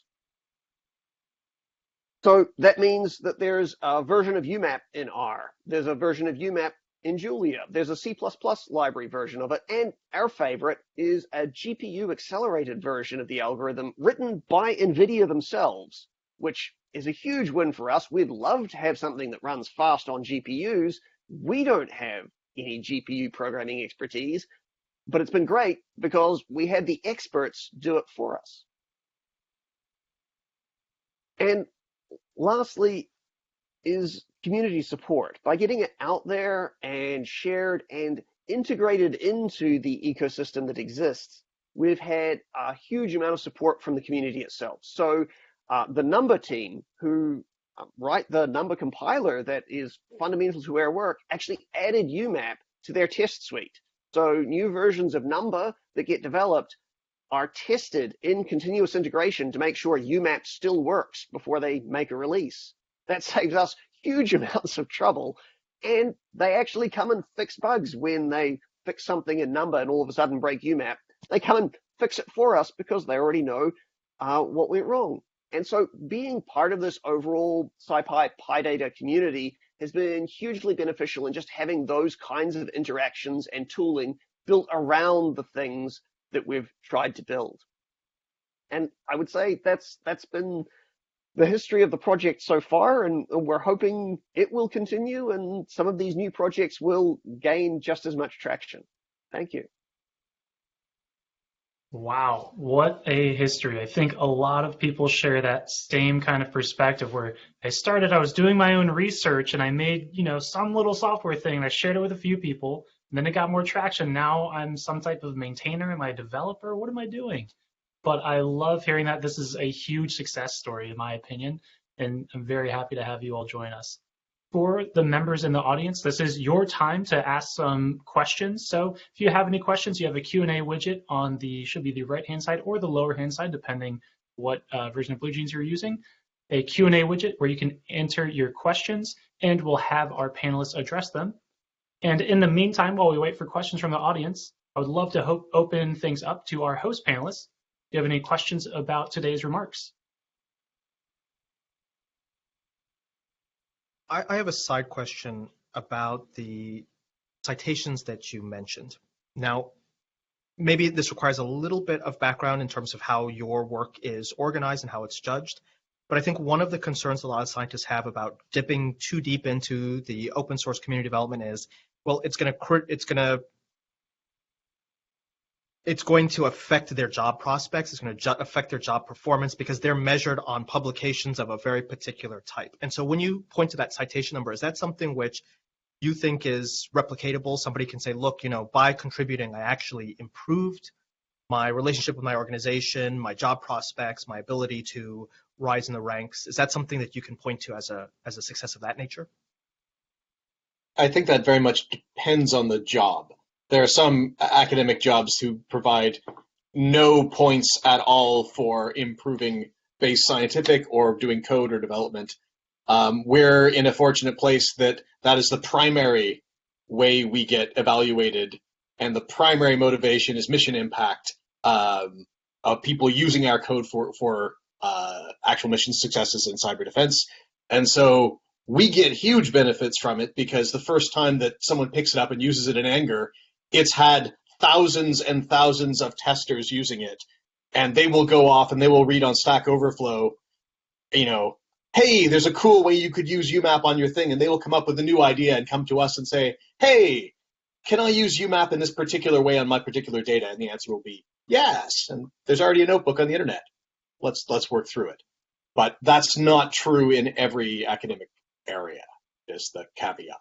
So that means that there's a version of UMAP in R. There's a version of UMAP in Julia. There's a C++ library version of it. And our favorite is a GPU accelerated version of the algorithm written by NVIDIA themselves, which is a huge win for us. We'd love to have something that runs fast on GPUs. We don't have any GPU programming expertise, but it's been great because we had the experts do it for us. And lastly is community support. By getting it out there and shared and integrated into the ecosystem that exists, we've had a huge amount of support from the community itself. So the number team who write the number compiler that is fundamental to our work actually added UMAP to their test suite. So new versions of number that get developed are tested in continuous integration to make sure UMAP still works before they make a release. That saves us huge amounts of trouble, and they actually come and fix bugs when they fix something in number and all of a sudden break UMAP. They come and fix it for us because they already know what went wrong. And so being part of this overall SciPy PyData community has been hugely beneficial in just having those kinds of interactions and tooling built around the things that we've tried to build. And I would say that's been the history of the project so far, and we're hoping it will continue and some of these new projects will gain just as much traction. Thank you. Wow, what a history. I think a lot of people share that same kind of perspective where I was doing my own research and I made, some little software thing and I shared it with a few people and then it got more traction. Now I'm some type of maintainer. Am I a developer? What am I doing? But I love hearing that. This is a huge success story in my opinion, and I'm very happy to have you all join us. For the members in the audience, this is your time to ask some questions. So if you have any questions, you have a Q&A widget on should be the right-hand side or the lower-hand side, depending what version of BlueJeans you're using, a Q&A widget where you can enter your questions, and we'll have our panelists address them. And in the meantime, while we wait for questions from the audience, I would love to open things up to our host panelists. Do you have any questions about today's remarks? I have a side question about the citations that you mentioned. Now, maybe this requires a little bit of background in terms of how your work is organized and how it's judged. But I think one of the concerns a lot of scientists have about dipping too deep into the open source community development is, well, it's going to affect their job prospects. It's going to affect their job performance because they're measured on publications of a very particular type. And so when you point to that citation number, is that something which you think is replicatable? Somebody can say, look, by contributing, I actually improved my relationship with my organization, my job prospects, my ability to rise in the ranks. Is that something that you can point to as a success of that nature? I think that very much depends on the job. There are some academic jobs who provide no points at all for improving base scientific or doing code or development. We're in a fortunate place that is the primary way we get evaluated, and the primary motivation is mission impact of people using our code for actual mission successes in cyber defense. And so we get huge benefits from it because the first time that someone picks it up and uses it in anger, it's had thousands and thousands of testers using it, and they will go off and they will read on Stack Overflow, hey, there's a cool way you could use UMAP on your thing, and they will come up with a new idea and come to us and say, hey, can I use UMAP in this particular way on my particular data? And the answer will be yes, and there's already a notebook on the internet. Let's work through it. But that's not true in every academic area, is the caveat.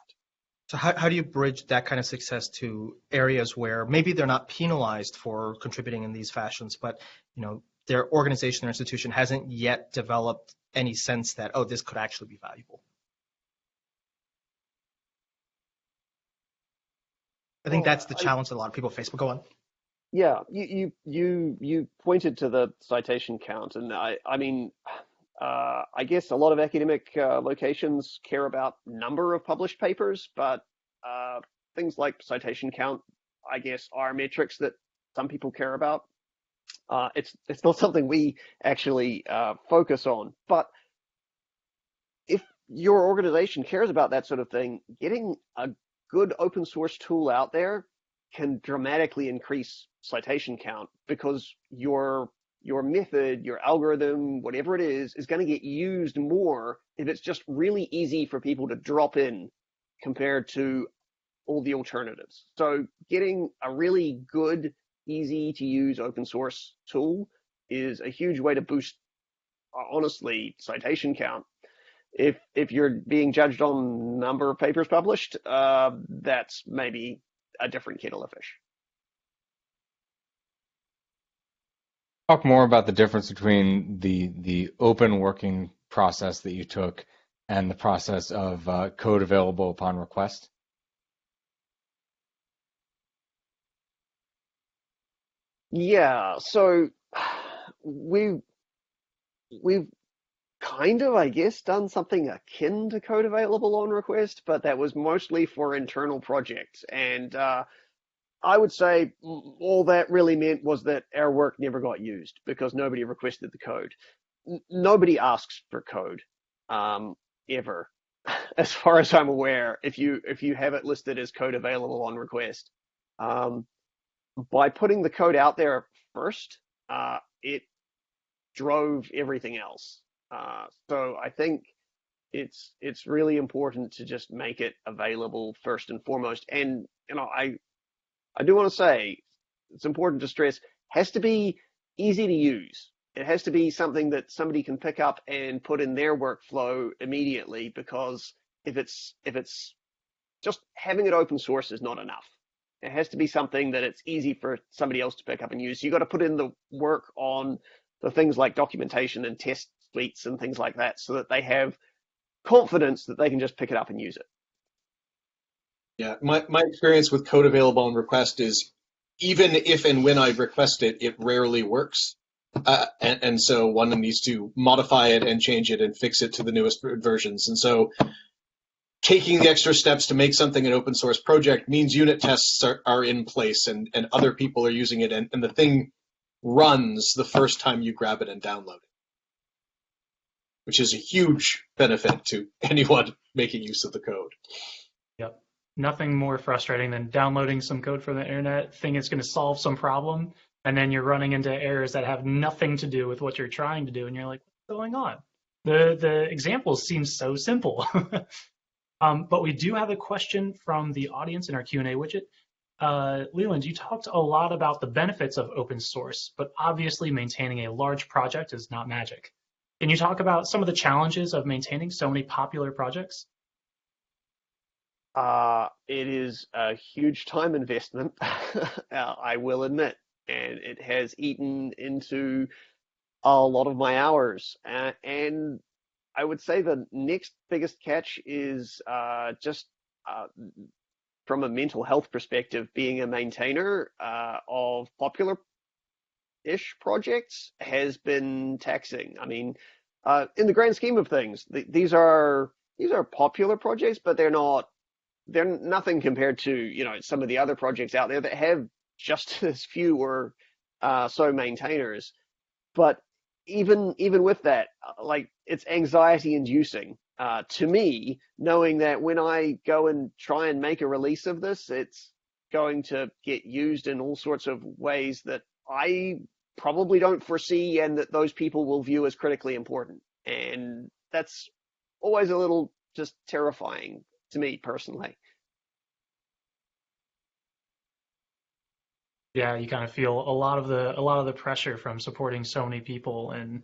So how do you bridge that kind of success to areas where maybe they're not penalized for contributing in these fashions, but their organization or institution hasn't yet developed any sense that, oh, this could actually be valuable? I think that's the challenge that a lot of people face, but go on. Yeah, you pointed to the citation count, and I guess a lot of academic locations care about number of published papers, but things like citation count, I guess, are metrics that some people care about. It's not something we actually focus on, but if your organization cares about that sort of thing, getting a good open source tool out there can dramatically increase citation count because your method, your algorithm, whatever it is going to get used more if it's just really easy for people to drop in compared to all the alternatives. So getting a really good, easy to use open source tool is a huge way to boost, honestly, citation count. If you're being judged on number of papers published, that's maybe a different kettle of fish. Talk more about the difference between the open working process that you took and the process of code available upon request. Yeah, so we've kind of, I guess, done something akin to code available on request, but that was mostly for internal projects. And I would say all that really meant was that our work never got used because nobody requested the code. Nobody asks for code, ever, as far as I'm aware, if you have it listed as code available on request. By putting the code out there first, it drove everything else. So I think it's really important to just make it available first and foremost. And I do want to say it's important to stress, has to be easy to use. It has to be something that somebody can pick up and put in their workflow immediately, because if it's just having it open source is not enough. It has to be something that it's easy for somebody else to pick up and use. You got to put in the work on the things like documentation and test suites and things like that so that they have confidence that they can just pick it up and use it. Yeah, my experience with code available on request is even if and when I request it, it rarely works. And so one needs to modify it and change it and fix it to the newest versions. And so taking the extra steps to make something an open source project means unit tests are in place and other people are using it, and the thing runs the first time you grab it and download it, which is a huge benefit to anyone making use of the code. Yep. Nothing more frustrating than downloading some code from the internet, thinking it's going to solve some problem, and then you're running into errors that have nothing to do with what you're trying to do, and you're like, what's going on? The examples seem so simple. But we do have a question from the audience in our Q&A widget. Leland, you talked a lot about the benefits of open source, but obviously maintaining a large project is not magic. Can you talk about some of the challenges of maintaining so many popular projects? It is a huge time investment, I will admit, and it has eaten into a lot of my hours. And I would say the next biggest catch is just from a mental health perspective, being a maintainer of popular-ish projects has been taxing. I mean, in the grand scheme of things, these are popular projects, but they're nothing compared to some of the other projects out there that have just as few or so maintainers. But even with that, like, it's anxiety inducing to me, knowing that when I go and try and make a release of this, it's going to get used in all sorts of ways that I probably don't foresee and that those people will view as critically important. And that's always a little just terrifying to me personally. Yeah, you kind of feel a lot of the pressure from supporting so many people, and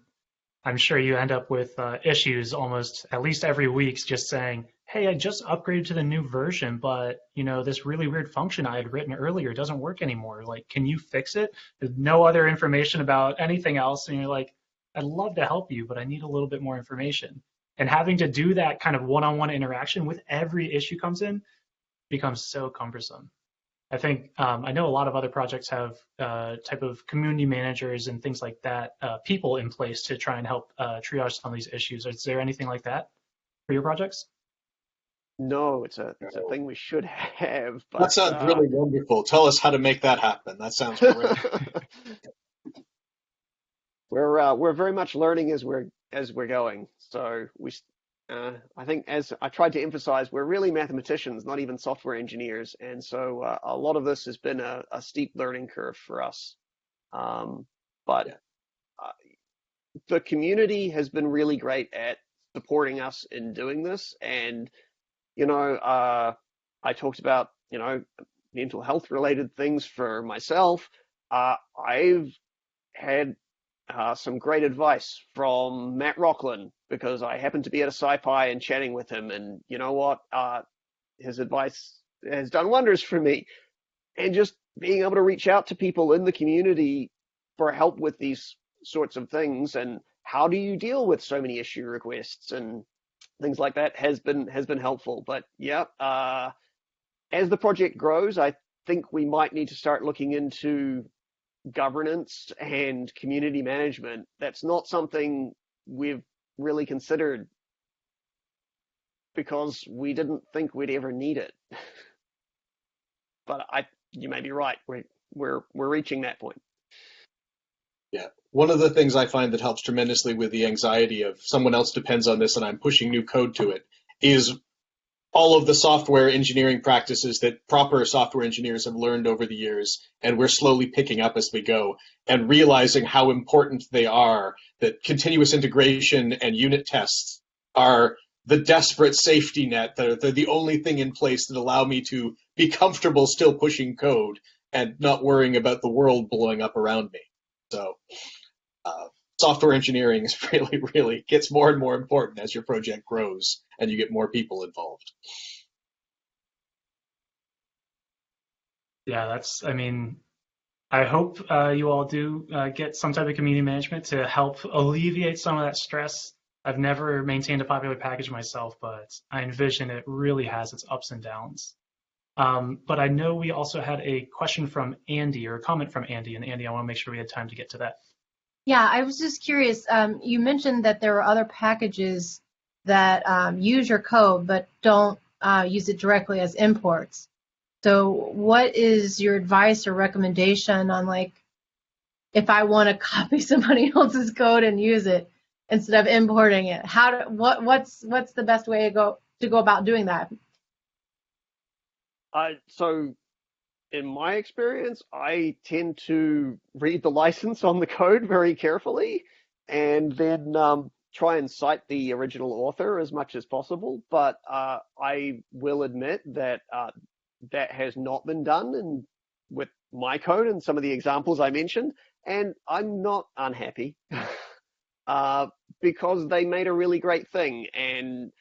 I'm sure you end up with issues almost at least every week, just saying, "Hey, I just upgraded to the new version, but this really weird function I had written earlier doesn't work anymore. Like, can you fix it?" There's no other information about anything else, and you're like, "I'd love to help you, but I need a little bit more information." And having to do that kind of one-on-one interaction with every issue comes in becomes so cumbersome. I think I know a lot of other projects have type of community managers and things like that, people in place to try and help triage some of these issues. Is there anything like that for your projects? No, it's a thing we should have. But, that sounds really wonderful. Tell us how to make that happen. That sounds great. We're very much learning as we're going. So I think, as I tried to emphasize, we're really mathematicians, not even software engineers, and so a lot of this has been a steep learning curve for us. But the community has been really great at supporting us in doing this, and I talked about mental health related things for myself. I've had some great advice from Matt Rocklin, because I happened to be at a SciPy and chatting with him, and you know what? His advice has done wonders for me. And just being able to reach out to people in the community for help with these sorts of things, and how do you deal with so many issue requests and things like that has been helpful. But yeah, as the project grows, I think we might need to start looking into governance and community management. That's not something we've really considered because we didn't think we'd ever need it. But you may be right. We're reaching that point. Yeah. One of the things I find that helps tremendously with the anxiety of someone else depends on this and I'm pushing new code to it is all of the software engineering practices that proper software engineers have learned over the years, and we're slowly picking up as we go, and realizing how important they are, that continuous integration and unit tests are the desperate safety net. They're the only thing in place that allow me to be comfortable still pushing code and not worrying about the world blowing up around me. So software engineering is really gets more and more important as your project grows and you get more people involved. Yeah, I hope you all do get some type of community management to help alleviate some of that stress. I've never maintained a popular package myself, but I envision it really has its ups and downs. But I know we also had a question from Andy, or a comment from Andy, and Andy, I want to make sure we had time to get to that. Yeah, I was just curious. You mentioned that there are other packages that use your code but don't use it directly as imports. So what is your advice or recommendation on, like, if I want to copy somebody else's code and use it instead of importing it? What's the best way to go about doing that? So in my experience, I tend to read the license on the code very carefully and then try and cite the original author as much as possible. But I will admit that that has not been done with my code and some of the examples I mentioned, and I'm not unhappy because they made a really great thing. And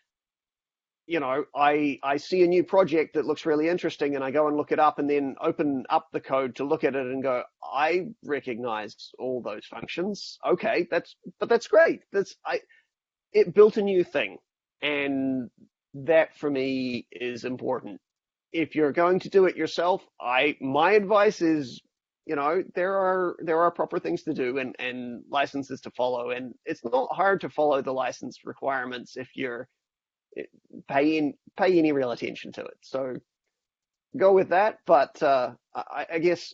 I see a new project that looks really interesting and I go and look it up and then open up the code to look at it and go, I recognize all those functions. Okay, that's great. It built a new thing. And that for me is important. If you're going to do it yourself, my advice is, there are proper things to do and licenses to follow. And it's not hard to follow the license requirements if you're pay any real attention to it. So go with that. But I guess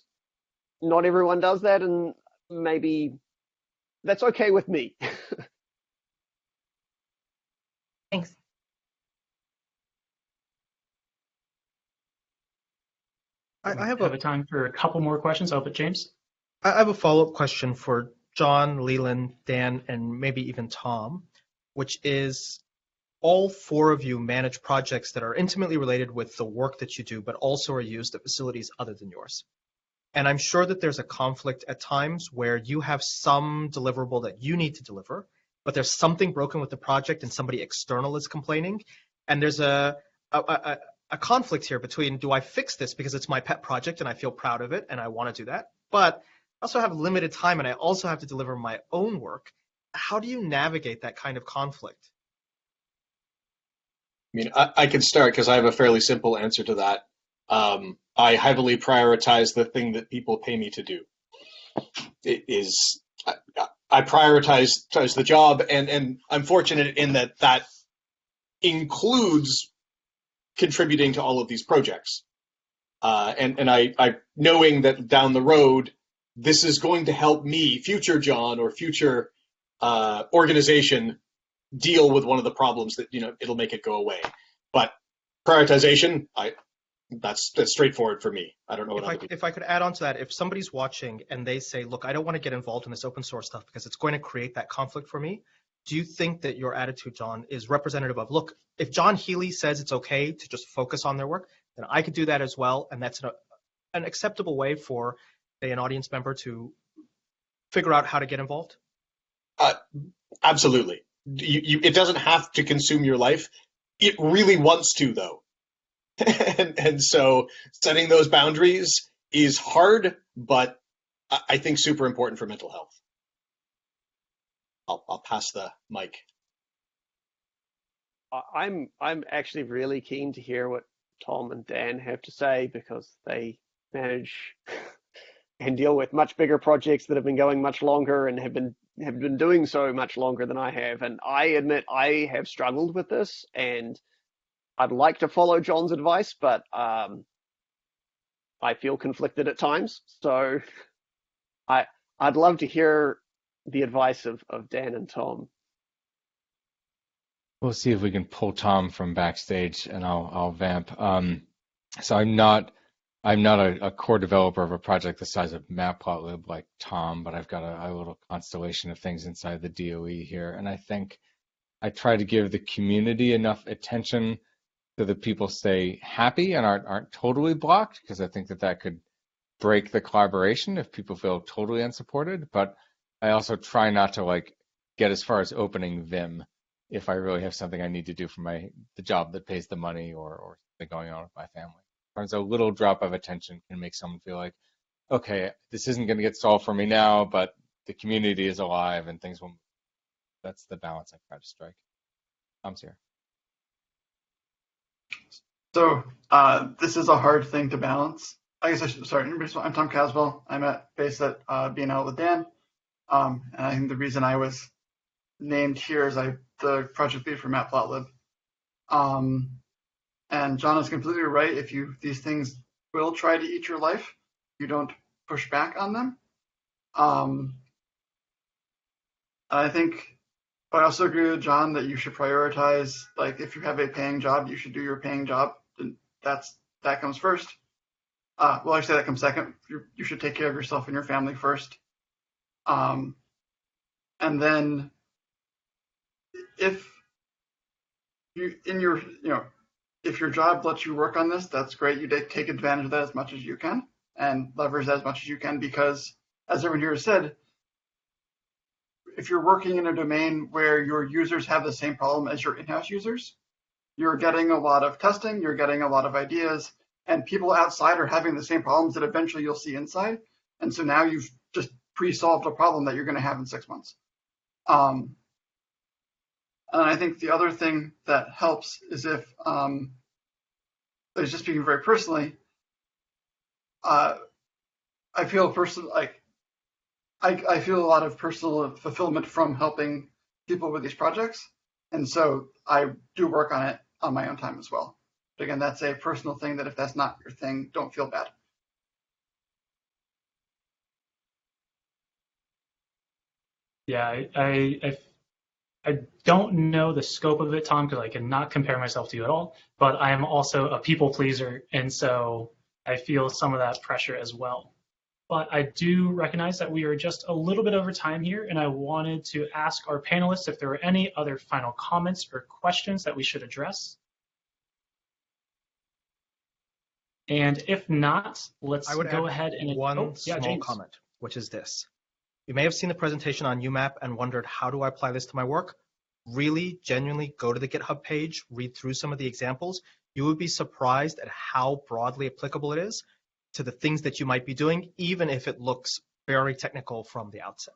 not everyone does that, and maybe that's okay with me. Thanks. I have a time for a couple more questions. Oh, but James? I have a follow-up question for John, Leland, Dan, and maybe even Tom, which is, all four of you manage projects that are intimately related with the work that you do, but also are used at facilities other than yours. And I'm sure that there's a conflict at times where you have some deliverable that you need to deliver, but there's something broken with the project and somebody external is complaining. And there's a conflict here between, do I fix this because it's my pet project and I feel proud of it and I want to do that? But I also have limited time and I also have to deliver my own work. How do you navigate that kind of conflict? I mean, I can start because I have a fairly simple answer to that. I heavily prioritize the thing that people pay me to do. I prioritize the job, and I'm fortunate in that includes contributing to all of these projects. And I knowing that down the road, this is going to help me, future John or future organization, deal with one of the problems that, it'll make it go away. But prioritization, that's straightforward for me. I don't know if I could add on to that, if somebody's watching and they say, look, I don't want to get involved in this open source stuff because it's going to create that conflict for me, do you think that your attitude, John, is representative of, look, if John Healy says it's okay to just focus on their work, then I could do that as well, and that's an acceptable way for, say, an audience member to figure out how to get involved? Absolutely. It doesn't have to consume your life. It really wants to, though. and so setting those boundaries is hard, but I think super important for mental health. I'll pass the mic. I'm actually really keen to hear what Tom and Dan have to say because they manage and deal with much bigger projects that have been going much longer and have been doing so much longer than I have. And I admit I have struggled with this, and I'd like to follow John's advice, but I feel conflicted at times. So I'd love to hear the advice of Dan and Tom. We'll see if we can pull Tom from backstage, and I'll vamp. So I'm not a core developer of a project the size of Matplotlib like Tom, but I've got a little constellation of things inside the DOE here, and I think I try to give the community enough attention so that people stay happy and aren't totally blocked, because I think that could break the collaboration if people feel totally unsupported. But I also try not to get as far as opening Vim if I really have something I need to do for the job that pays the money or something going on with my family. Sometimes a little drop of attention can make someone feel like, okay, this isn't going to get solved for me now, but the community is alive and things will move. That's the balance I try to strike. Tom's here. So this is a hard thing to balance. I guess I should start. I'm Tom Caswell. I'm based at BNL with Dan. And I think the reason I was named here is the project lead for Matplotlib. And John is completely right. If these things will try to eat your life, you don't push back on them. And I think, but I also agree with John that you should prioritize, like if you have a paying job, you should do your paying job. That comes first. Well, actually that comes second. You should take care of yourself and your family first. And then if if your job lets you work on this, that's great. You take advantage of that as much as you can and leverage that as much as you can, because as everyone here has said, if you're working in a domain where your users have the same problem as your in-house users, you're getting a lot of testing, you're getting a lot of ideas, and people outside are having the same problems that eventually you'll see inside. And so now you've just pre-solved a problem that you're going to have in 6 months. And I think the other thing that helps is if, just speaking very personally, I feel I feel a lot of personal fulfillment from helping people with these projects. And so I do work on it on my own time as well. But again, that's a personal thing that if that's not your thing, don't feel bad. Yeah, I don't know the scope of it, Tom, because I cannot compare myself to you at all, but I am also a people pleaser, and so I feel some of that pressure as well. But I do recognize that we are just a little bit over time here, and I wanted to ask our panelists if there were any other final comments or questions that we should address. And if not, let's go ahead and one small comment, which is this. You may have seen the presentation on UMAP and wondered, how do I apply this to my work? Really, genuinely go to the GitHub page, read through some of the examples. You would be surprised at how broadly applicable it is to the things that you might be doing, even if it looks very technical from the outset.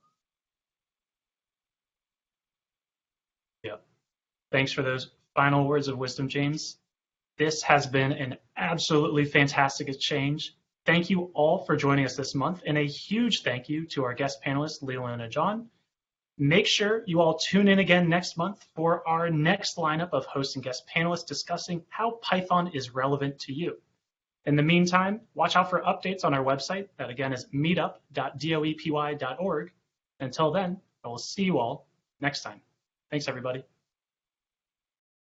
Yeah. Thanks for those final words of wisdom, James. This has been an absolutely fantastic exchange. Thank you all for joining us this month, and a huge thank you to our guest panelists, Leland and John. Make sure you all tune in again next month for our next lineup of host and guest panelists discussing how Python is relevant to you. In the meantime, watch out for updates on our website. That again is meetup.doepy.org. Until then, I will see you all next time. Thanks, everybody.